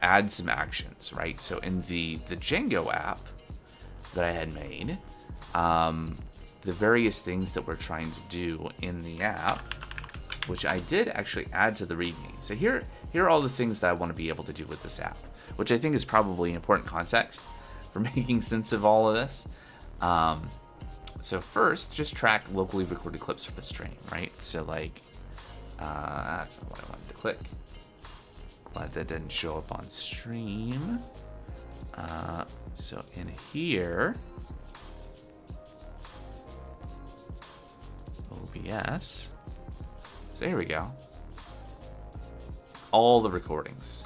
add some actions, right? So in the Django app that I had made, the various things that we're trying to do in the app, which I did actually add to the README. So here are all the things that I want to be able to do with this app, which I think is probably important context for making sense of all of this. So first, just track locally recorded clips from a stream, right? So like, that's not what I wanted to click. Glad that didn't show up on stream. So in here, OBS. So here we go. All the recordings.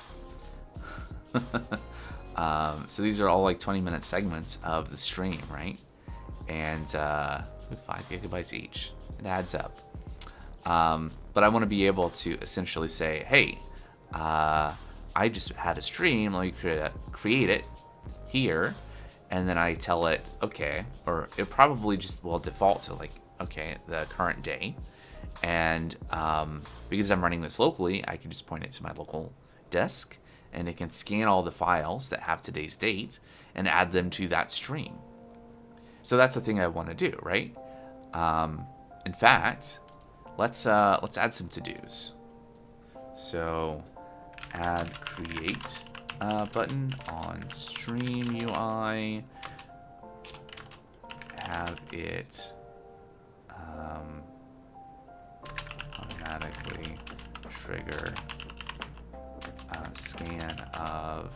So these are all like 20-minute segments of the stream, right? And 5 gigabytes each. It adds up. But I want to be able to essentially say, hey, I just had a stream. Let me create it here. And then I tell it, okay, or it probably just will default to like, okay, the current day. And because I'm running this locally, I can just point it to my local disk, and it can scan all the files that have today's date and add them to that stream. So that's the thing I want to do, right? In fact, let's add some to-dos. So add create button on stream UI. Have it automatically trigger scan of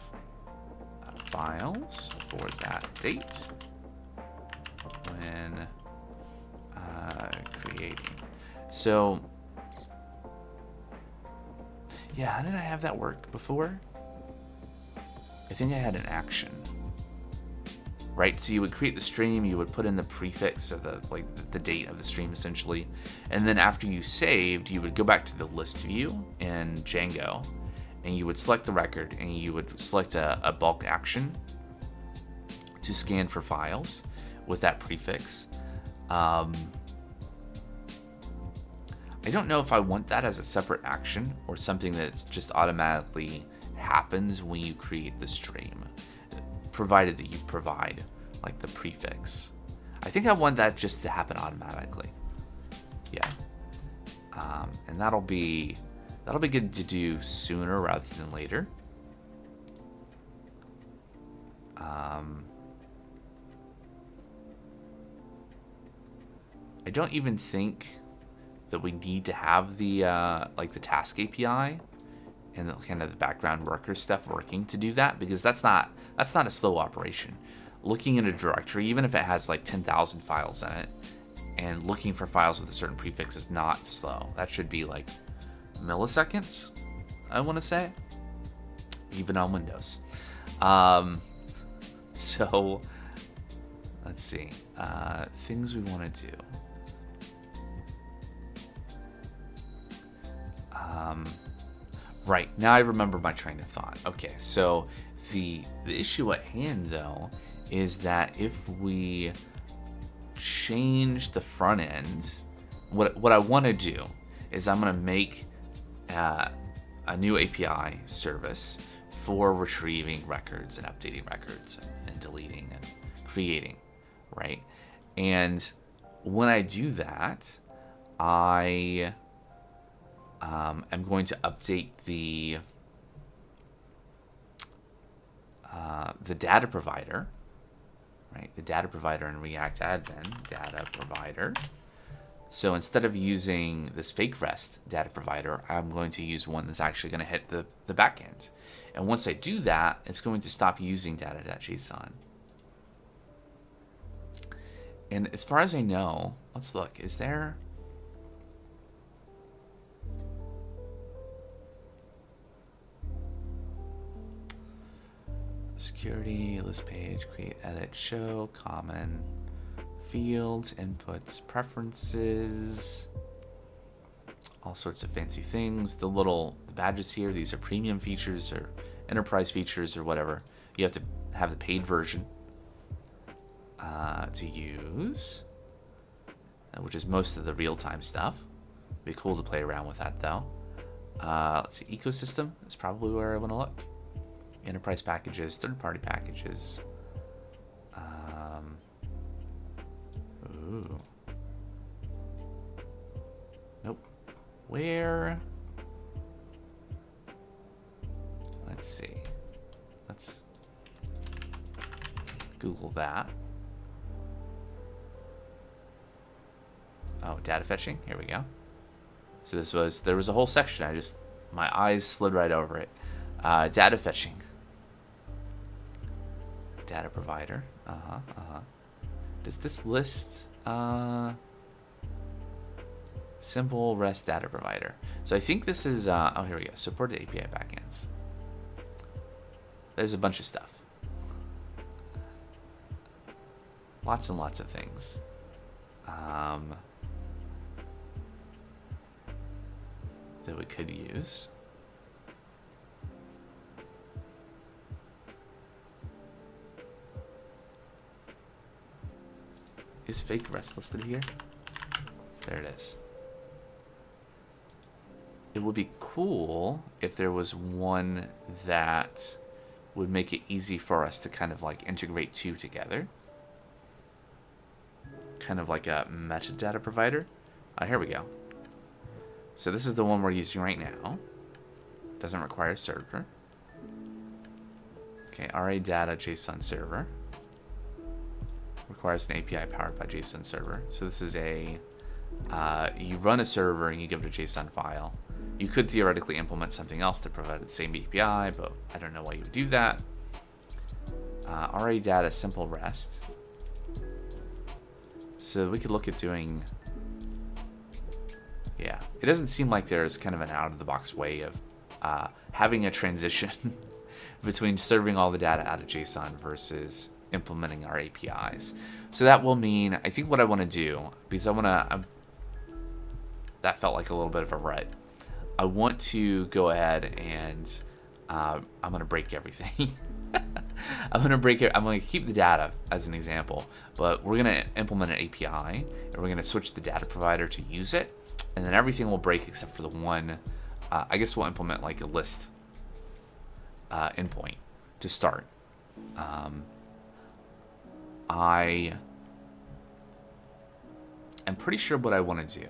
files for that date when creating. So yeah, how did I have that work before? I think I had an action, right? So you would create the stream, you would put in the prefix of the date of the stream essentially, and then after you saved, you would go back to the list view in Django, and you would select the record, and you would select a bulk action to scan for files with that prefix. I don't know if I want that as a separate action or something that's just automatically happens when you create the stream, provided that you provide like the prefix. I think I want that just to happen automatically. Yeah. And that'll be good to do sooner rather than later. I don't even think that we need to have the like the task API and the, kind of the background worker stuff working to do that, because that's not a slow operation. Looking in a directory, even if it has like 10,000 files in it, and looking for files with a certain prefix is not slow. That should be like milliseconds, I want to say, even on Windows. So let's see, things we want to do. Right, now I remember my train of thought. Okay, so the issue at hand, though, is that if we change the front end, what I want to do is I'm going to make a new API service for retrieving records and updating records and deleting and creating, right? And when I do that, I am going to update the data provider, right? The data provider in React Admin, data provider. So instead of using this fake REST data provider, I'm going to use one that's actually going to hit the backend. And once I do that, it's going to stop using data.json. And as far as I know, let's look, is there... Security, list page, create, edit, show, common, fields, inputs, preferences, all sorts of fancy things. The badges here, these are premium features or enterprise features or whatever. You have to have the paid version to use, which is most of the real-time stuff. Be cool to play around with that, though. Let's see, ecosystem is probably where I want to look. Enterprise packages, third-party packages. Ooh. Nope. Where? Let's see. Let's Google that. Oh, data fetching. Here we go. So there was a whole section. My eyes slid right over it. Data fetching. Data provider. Does this list simple REST data provider? So I think this is oh, here we go. Supported API backends. There's a bunch of stuff. Lots and lots of things. That we could use. Is fake REST listed here? There it is. It would be cool if there was one that would make it easy for us to kind of like integrate two together. Kind of like a metadata provider. Here we go. So this is the one we're using right now. Doesn't require a server. Okay, RA data JSON server. Requires an API powered by JSON server. So this is a, you run a server and you give it a JSON file. You could theoretically implement something else to provide the same API, but I don't know why you would do that. RA data simple REST. So we could look at doing, yeah. It doesn't seem like there's kind of an out-of-the-box way of having a transition between serving all the data out of JSON versus implementing our APIs. So that will mean, I think what I want to do, because that felt like a little bit of a rut. I want to go ahead and I'm going to break everything. I'm going to keep the data as an example, but we're going to implement an API and we're going to switch the data provider to use it. and then everything will break except for the one. I guess we'll implement like a list endpoint to start. I am pretty sure what I want to do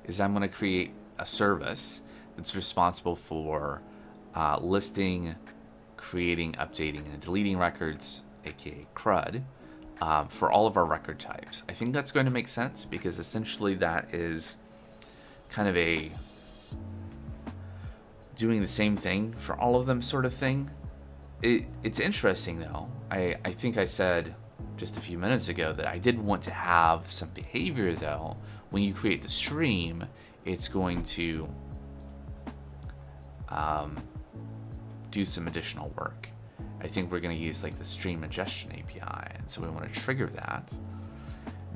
is I'm going to create a service that's responsible for listing, creating, updating, and deleting records, aka CRUD, for all of our record types. I think that's going to make sense because essentially that is kind of a doing the same thing for all of them sort of thing. It's interesting though. I think I said just a few minutes ago that I did want to have some behavior though. When you create the stream, it's going to do some additional work. I think we're going to use like the stream ingestion API, and so we want to trigger that.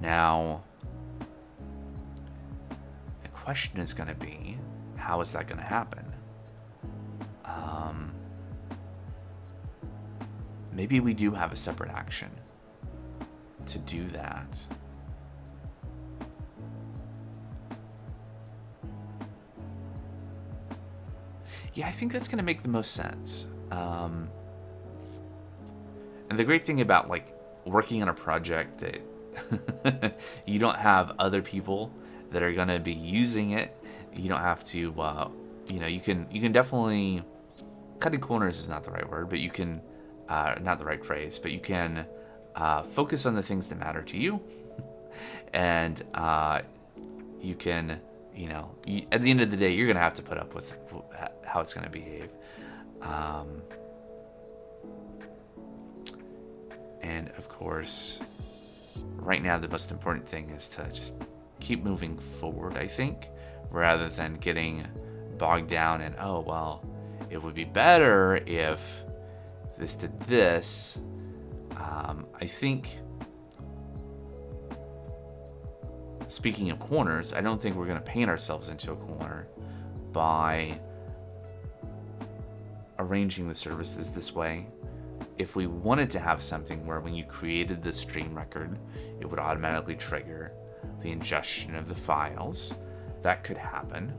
Now, the question is going to be, how is that going to happen? Maybe we do have a separate action to do that. Yeah, I think that's going to make the most sense. And the great thing about like working on a project that you don't have other people that are going to be using it. You don't have to, you can definitely, cutting corners is not the right word, but you can, not the right phrase, but you can focus on the things that matter to you. And you can, at the end of the day, you're going to have to put up with how it's going to behave. And of course, right now, the most important thing is to just keep moving forward, I think, rather than getting bogged down in, oh, well, it would be better if this did this. I think, speaking of corners, I don't think we're going to paint ourselves into a corner by arranging the services this way. If we wanted to have something where when you created the stream record, it would automatically trigger the ingestion of the files, that could happen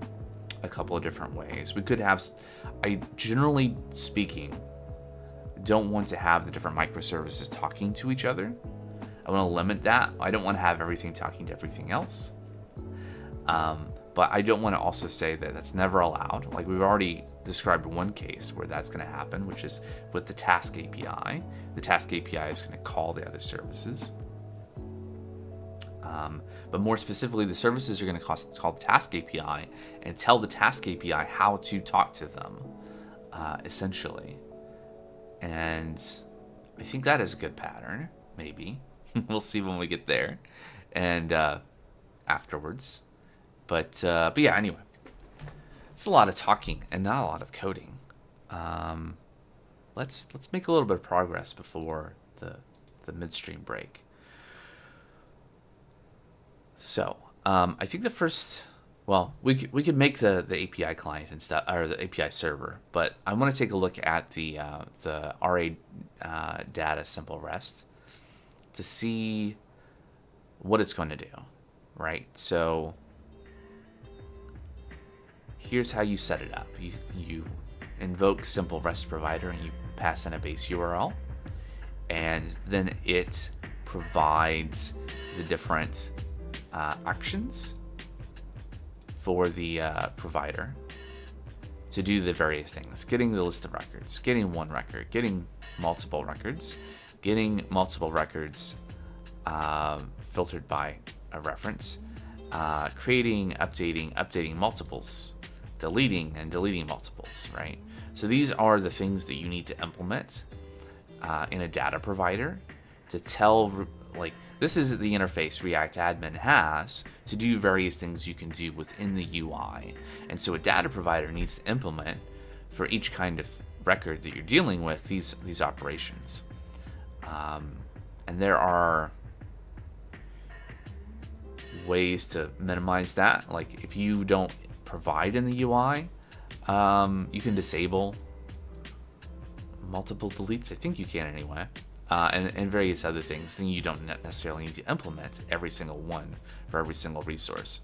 a couple of different ways. We could have, I generally speaking, don't want to have the different microservices talking to each other. I want to limit that. I don't want to have everything talking to everything else. But I don't want to also say that that's never allowed. Like we've already described one case where that's going to happen, which is with the task API. The task API is going to call the other services. But more specifically, the services are going to call the task API and tell the task API how to talk to them, essentially. And I think that is a good pattern, maybe. We'll see when we get there and afterwards. But yeah, anyway, it's a lot of talking and not a lot of coding. Let's make a little bit of progress before the midstream break. So I think the first, well, we could make the API client and stuff, or the API server, but I want to take a look at the RA data simple REST to see what it's going to do, right? So here's how you set it up. You invoke simple REST provider and you pass in a base URL, and then it provides the different actions for the provider to do the various things: getting the list of records, getting one record, getting multiple records, filtered by a reference, creating, updating multiples, deleting multiples, right? So these are the things that you need to implement in a data provider to tell, like, this is the interface React Admin has to do various things you can do within the UI. And so a data provider needs to implement for each kind of record that you're dealing with these operations. And there are ways to minimize that. Like if you don't provide in the UI, you can disable multiple deletes. I think you can anyway. And various other things. Then you don't necessarily need to implement every single one for every single resource.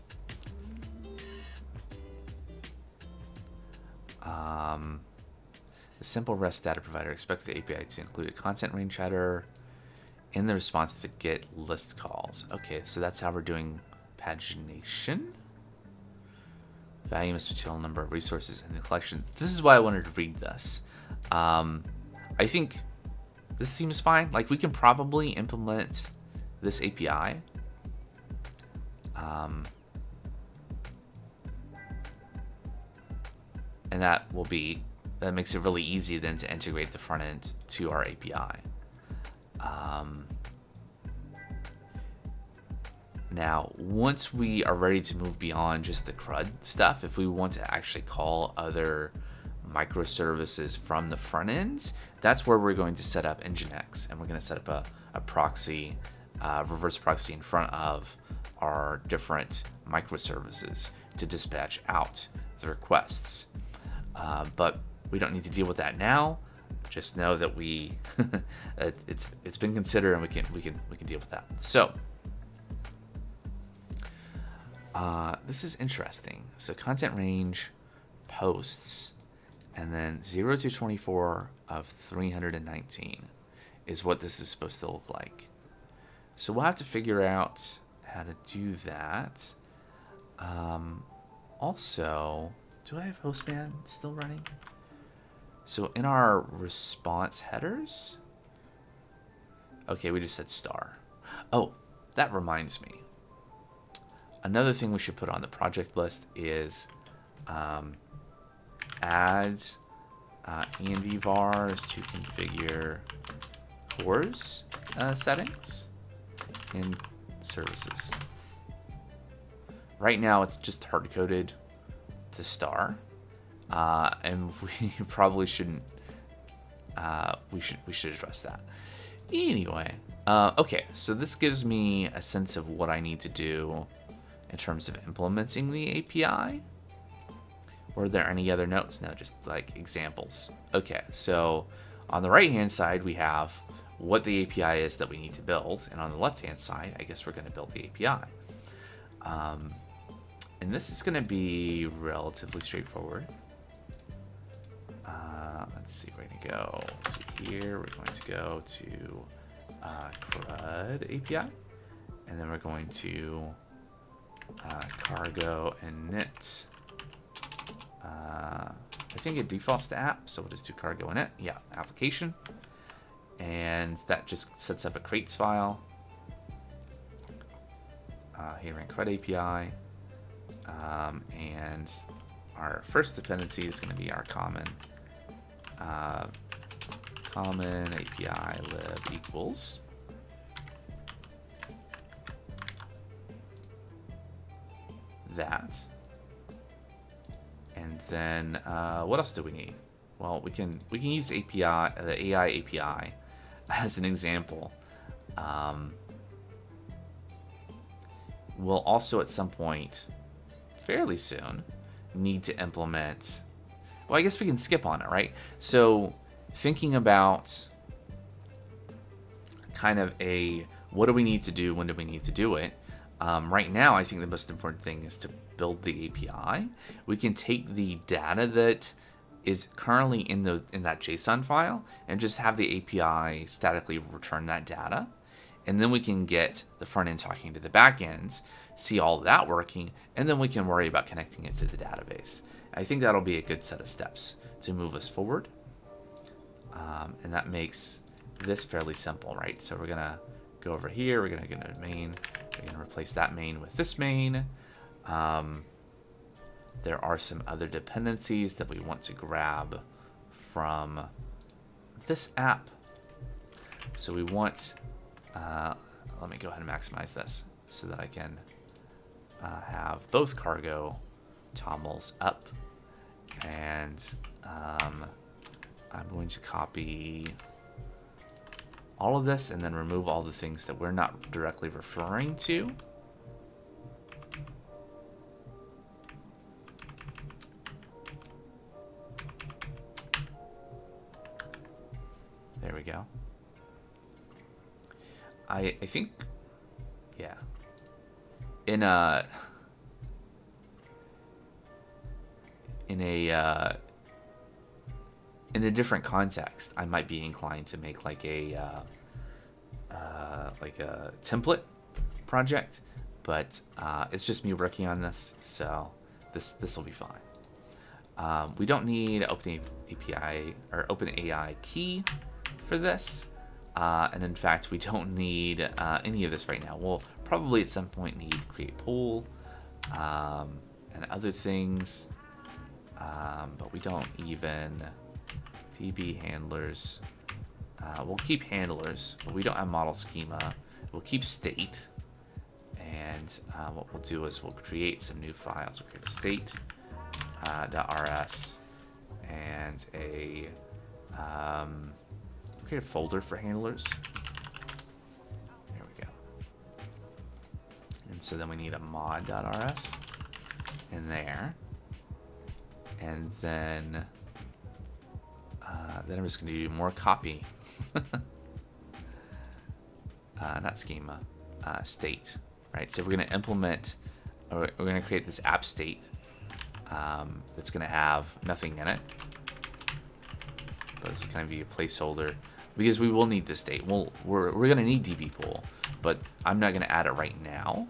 The simple REST data provider expects the API to include a content range header in the response to get list calls. Okay, so that's how we're doing pagination. Value must be total number of resources in the collection. This is why I wanted to read this. I think this seems fine. Like, we can probably implement this API. And that makes it really easy then to integrate the front end to our API. Now, once we are ready to move beyond just the CRUD stuff, if we want to actually call other microservices from the front end, that's where we're going to set up Nginx, and we're going to set up a proxy, reverse proxy in front of our different microservices to dispatch out the requests. But we don't need to deal with that now. Just know that it's been considered, and we can deal with that. So this is interesting. So content range posts, and then 0 to 24 of 319 is what this is supposed to look like. So we'll have to figure out how to do that. Also, do I have Hostman still running? So in our response headers, okay, we just said star. Oh, that reminds me. Another thing we should put on the project list is add env vars to configure cores settings in services. Right now, it's just hard-coded to star, and we probably shouldn't. We should address that. Anyway, okay. So this gives me a sense of what I need to do in terms of implementing the API. Were there any other notes? No, just like examples. Okay, so on the right-hand side, we have what the API is that we need to build, and on the left-hand side, I guess we're going to build the API. And this is going to be relatively straightforward. Let's see, where to go to here. We're going to go to CRUD API, and then we're going to cargo init. I think it defaults to app, so we'll just do cargo init. Yeah, application. And that just sets up a crates file. Here in CRUD API. And our first dependency is going to be our common API lib equals that. And then what else do we need? Well, we can use the AI API as an example. We'll also at some point, fairly soon, need to implement. Well, I guess we can skip on it, right? So thinking about kind of what do we need to do? When do we need to do it? Right now, I think the most important thing is to build the API. We can take the data that is currently in that JSON file and just have the API statically return that data. And then we can get the front end talking to the back end, see all of that working, and then we can worry about connecting it to the database. I think that'll be a good set of steps to move us forward. And that makes this fairly simple, right? So we're gonna go over here, we're gonna get a main, we're gonna replace that main with this main. There are some other dependencies that we want to grab from this app. So we want, let me go ahead and maximize this so that I can have both cargo tomls up. And I'm going to copy all of this and then remove all the things that we're not directly referring to. There we go. I think, yeah. In a in a different context, I might be inclined to make like a template project, but it's just me working on this, so this will be fine. We don't need Open API or OpenAI key for this, and in fact, we don't need any of this right now. We'll probably at some point need create pool and other things, but we don't even DB handlers. We'll keep handlers, but we don't have model schema. We'll keep state, and what we'll do is we'll create some new files. We'll create a state .rs and create a folder for handlers. There we go. And so then we need a mod.rs in there, and then I'm just going to do more copy. Not schema, state, right? So we're going to implement, or we're going to create this app state that's going to have nothing in it, but it's going to be a placeholder because we will need this state. We're going to need DB pool, but I'm not going to add it right now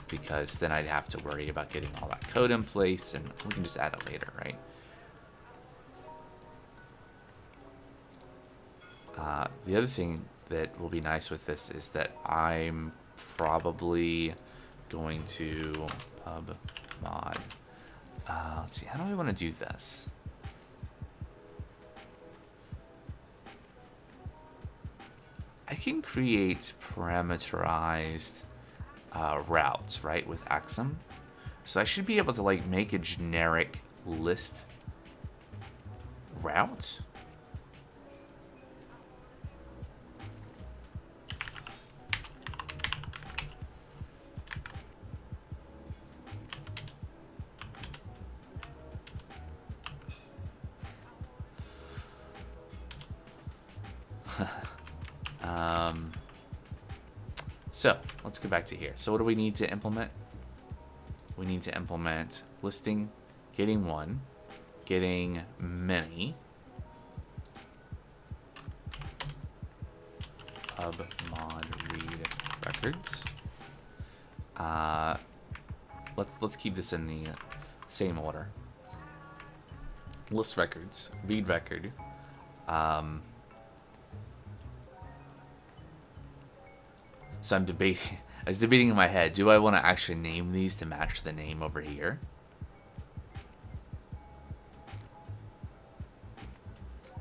because then I'd have to worry about getting all that code in place, and we can just add it later, right? The other thing that will be nice with this is that I'm probably going to pub mod. Let's see, how do I want to do this? I can create parameterized routes, right, with Axum. So I should be able to like make a generic list route. So let's go back to here. So what do we need to implement? We need to implement listing, getting one, getting many, pub mod read records. Let's keep this in the same order. List records, read record. So I was debating in my head, do I want to actually name these to match the name over here?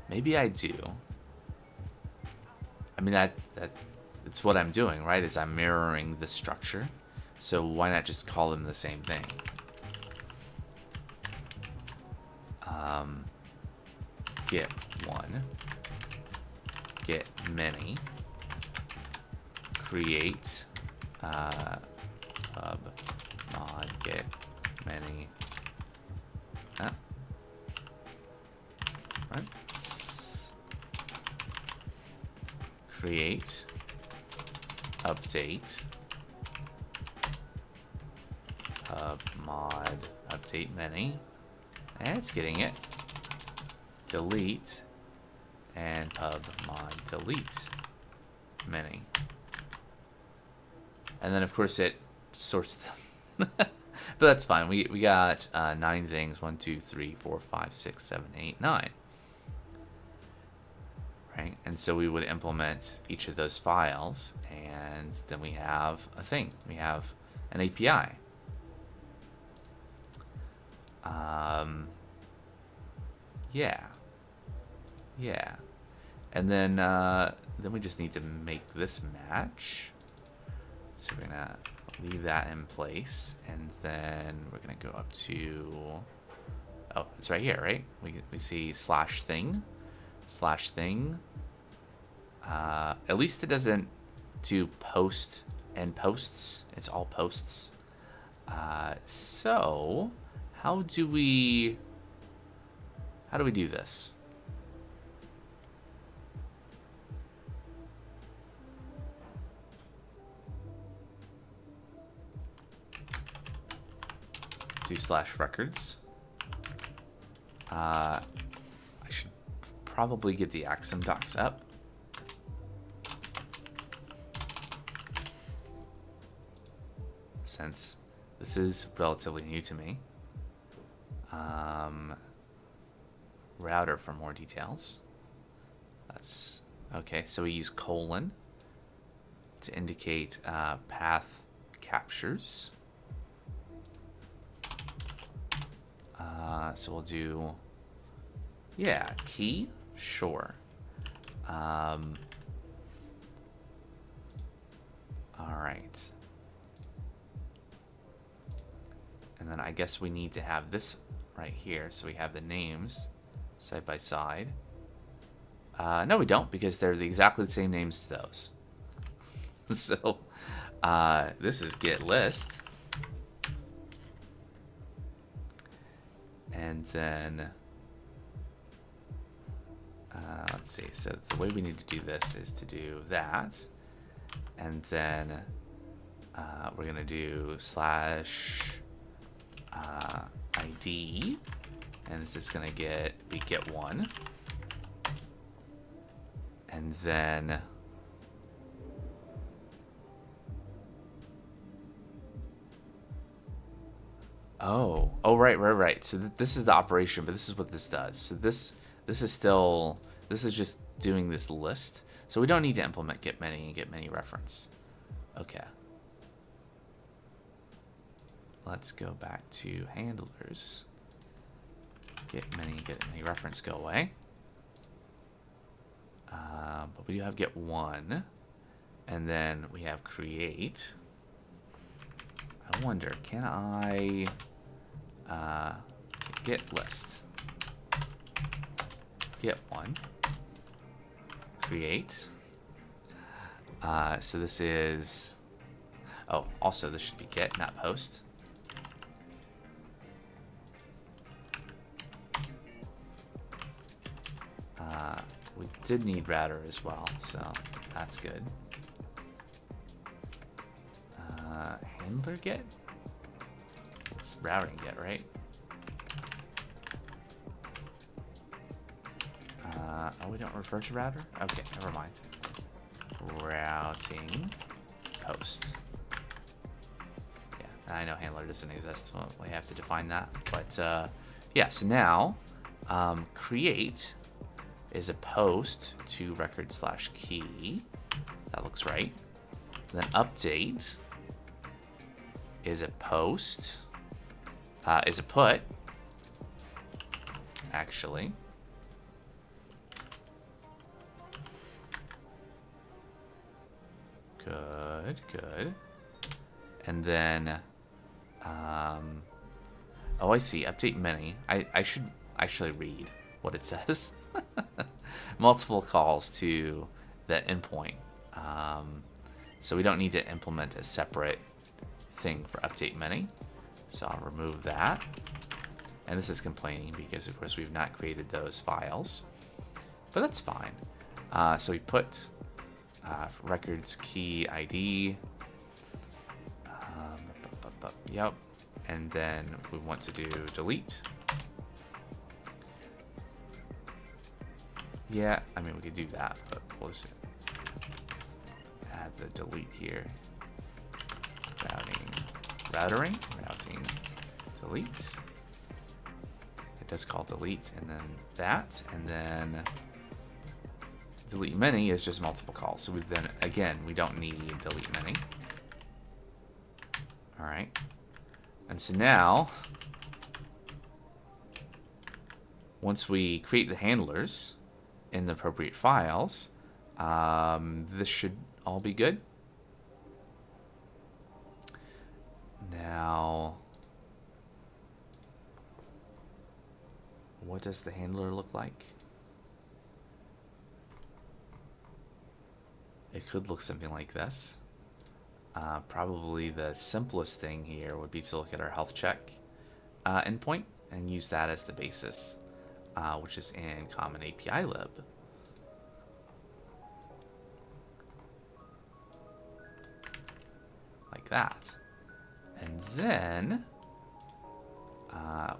Maybe I do. I mean, it's what I'm doing, right? Is I'm mirroring the structure. So why not just call them the same thing? Get one, get many, create pub mod get many. Right. Create update pub mod update many, and it's getting it. Delete and pub mod delete many. And then, of course, it sorts them. But that's fine. We got 9 things. 1, 2, 3, 4, 5, 6, 7, 8, 9. Right? And so we would implement each of those files, and then we have a thing. We have an API. Yeah. And then we just need to make this match. So we're gonna leave that in place, and then we're gonna go up to, oh, it's right here, right? We see /thing. At least it doesn't do post and posts. It's all posts. So how do we do this? Do /records. probably get the Axum docs up. Since this is relatively new to me. Router for more details. That's okay. So we use colon to indicate path captures. So we'll do, yeah, key, sure. All right. And then I guess we need to have this right here. So we have the names side by side. No, we don't, because they're exactly the same names as those. So this is get list. And then, let's see. So the way we need to do this is to do that. And then we're going to do / ID. And this is going to be get1. And then oh, right. So this is the operation, but this is what this does. So this is just doing this list. So we don't need to implement get many and get many reference. Okay. Let's go back to handlers. Get many reference go away. But we do have get one, and then we have create. I wonder, can I get list, get one, create. So this is, oh, also this should be get, not post. We did need router as well, so that's good. Handler get? It's routing get, right? Oh, we don't refer to router? Okay, never mind. Routing post. Yeah, I know handler doesn't exist, so we have to define that. But yeah, so now create is a post to record / key. That looks right. Then update is a post, is a put, actually. Good. And then, oh, I see, update many. I should actually read what it says. Multiple calls to the endpoint. So we don't need to implement a separate thing for update many. So I'll remove that. And this is complaining because, of course, we've not created those files. But that's fine. So we put records key ID. Yep. And then we want to do delete. Yeah, I mean, we could do that, but we'll just add the delete here. Routing, delete. It does call delete, and then that, and then delete many is just multiple calls. So then, again, we don't need delete many. All right. And so now, once we create the handlers in the appropriate files, this should all be good. Now, what does the handler look like? It could look something like this. Probably the simplest thing here would be to look at our health check endpoint and use that as the basis, which is in Common API Lib. Like that. And then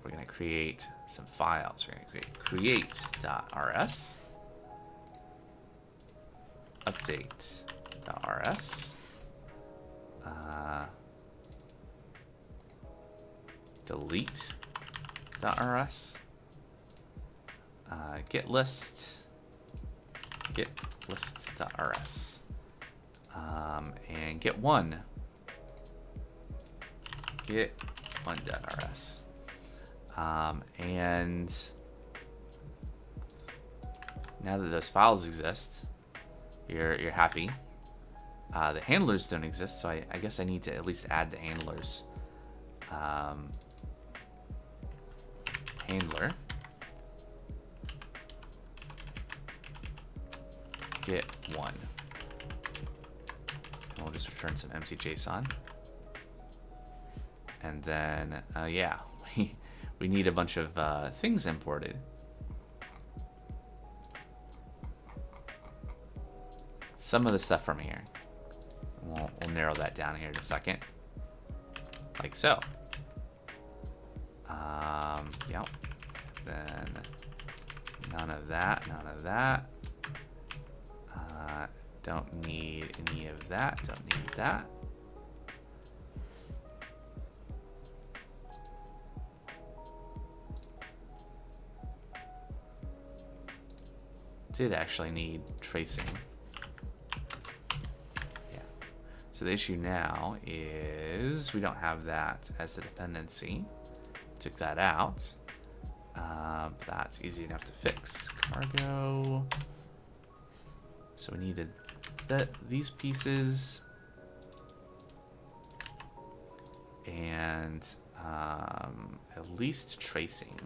we're going to create some files. We're going to create create.rs. update.rs. Delete.rs. Get list. Get list.rs. And get one. Get one.rs. And now that those files exist, you're happy. The handlers don't exist, so I guess I need to at least add the handlers. Handler. Get one. And we'll just return some empty JSON. And then, yeah, we need a bunch of things imported. Some of the stuff from here. We'll narrow that down here in a second. Like so. Yep. Then none of that, none of that. Don't need any of that, don't need that. Did actually need tracing. Yeah. So the issue now is we don't have that as a dependency. Took that out. That's easy enough to fix. Cargo. So we needed these pieces. And at least tracing.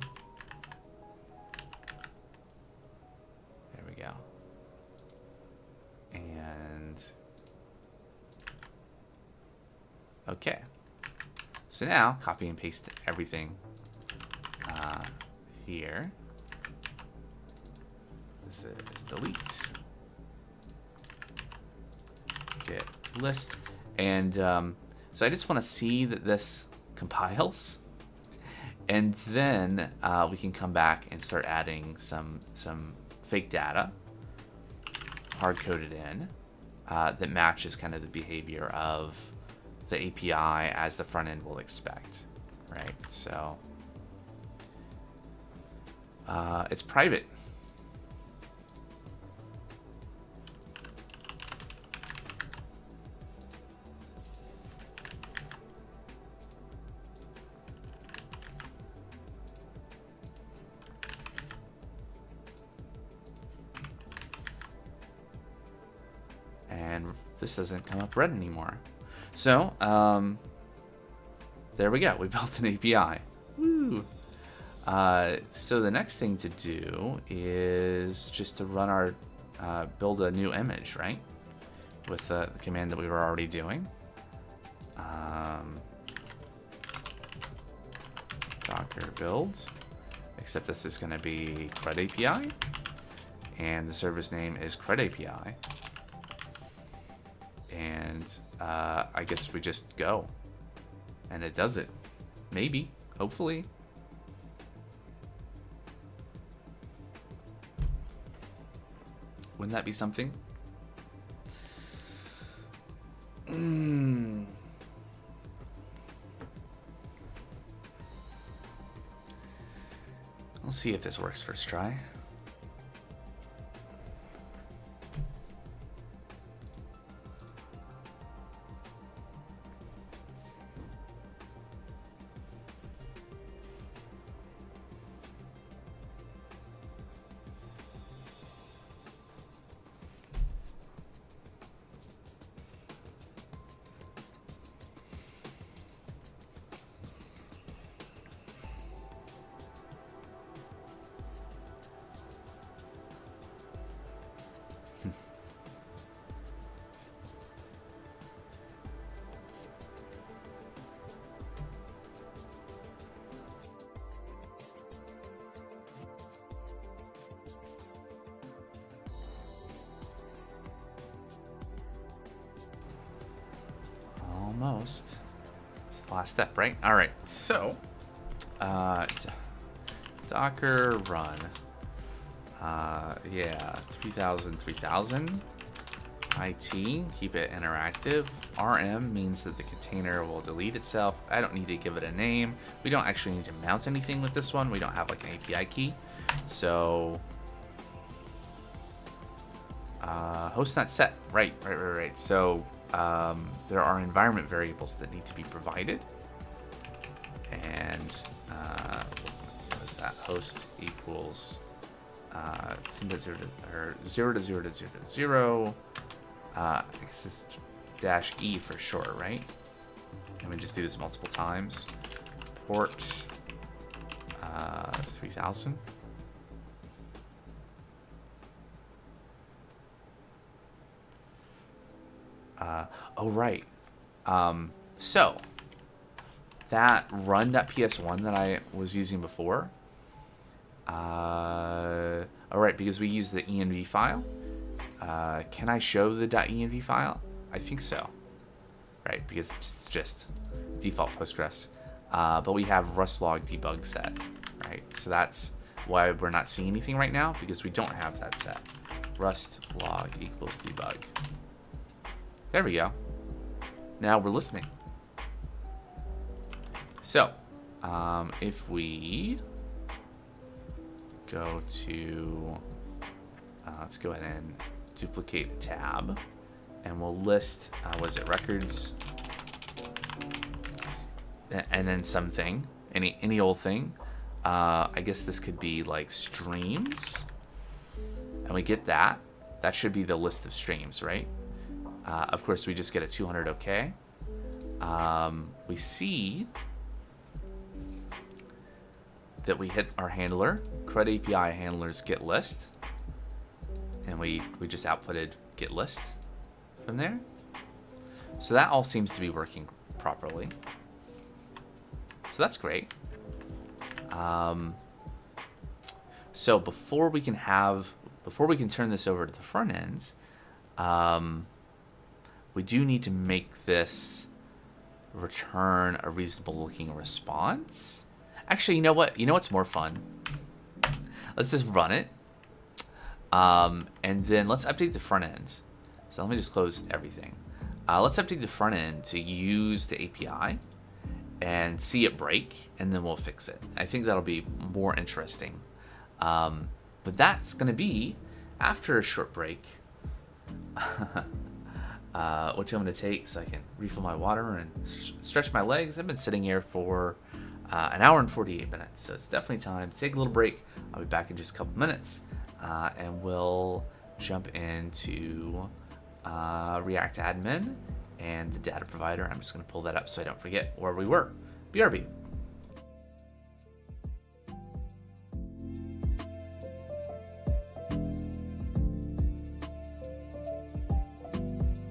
There we go. And okay. So now copy and paste everything here. This is delete. Get list. And so I just want to see that this compiles. And then we can come back and start adding some fake data, hard-coded in, that matches kind of the behavior of the API as the front end will expect, right? So it's private. And this doesn't come up red anymore. So, there we go. We built an API. Woo! So the next thing to do is just to run our, build a new image, right? With the command that we were already doing. Docker build. Except this is going to be CRUD API. And the service name is CRUD API. And I guess we just go. And it does it. Maybe. Hopefully. Wouldn't that be something? Let's see if this works first try. Almost. It's the last step, right? All right. So, Docker run. Yeah, 3000. IT, keep it interactive. RM means that the container will delete itself. I don't need to give it a name. We don't actually need to mount anything with this one. We don't have like an API key. So host not set. Right. So there are environment variables that need to be provided. And what is that? Host equals 0 to 0 to 0 to 0 to 0. I guess it's -E for short, right? And we just do this multiple times. Port 3000. Oh, right. So that run.ps1 that I was using before. All right, because we use the env file. Can I show the .env file? I think so. Right, because it's just default Postgres. But we have Rust log debug set, right? So that's why we're not seeing anything right now, because we don't have that set. Rust log equals debug. There we go. Now we're listening. So, if we go to, let's go ahead and duplicate a tab, and we'll list, was it records, and then something, any old thing. I guess this could be like streams, and we get that. That should be the list of streams, right? Of course, we just get a 200 OK. We see that we hit our handler, CRUD API handlers get list, and we just outputted get list from there. So that all seems to be working properly. So that's great. So before we can turn this over to the front ends, we do need to make this return a reasonable looking response. Actually, you know what? You know what's more fun? Let's just run it. And then let's update the front end. So let me just close everything. Let's update the front end to use the API and see it break, and then we'll fix it. I think that'll be more interesting. But that's going to be after a short break. Which I'm going to take so I can refill my water and stretch my legs. I've been sitting here for an hour and 48 minutes, so it's definitely time to take a little break. I'll be back in just a couple minutes, and we'll jump into React admin and the data provider. I'm just going to pull that up so I don't forget where we were. BRB.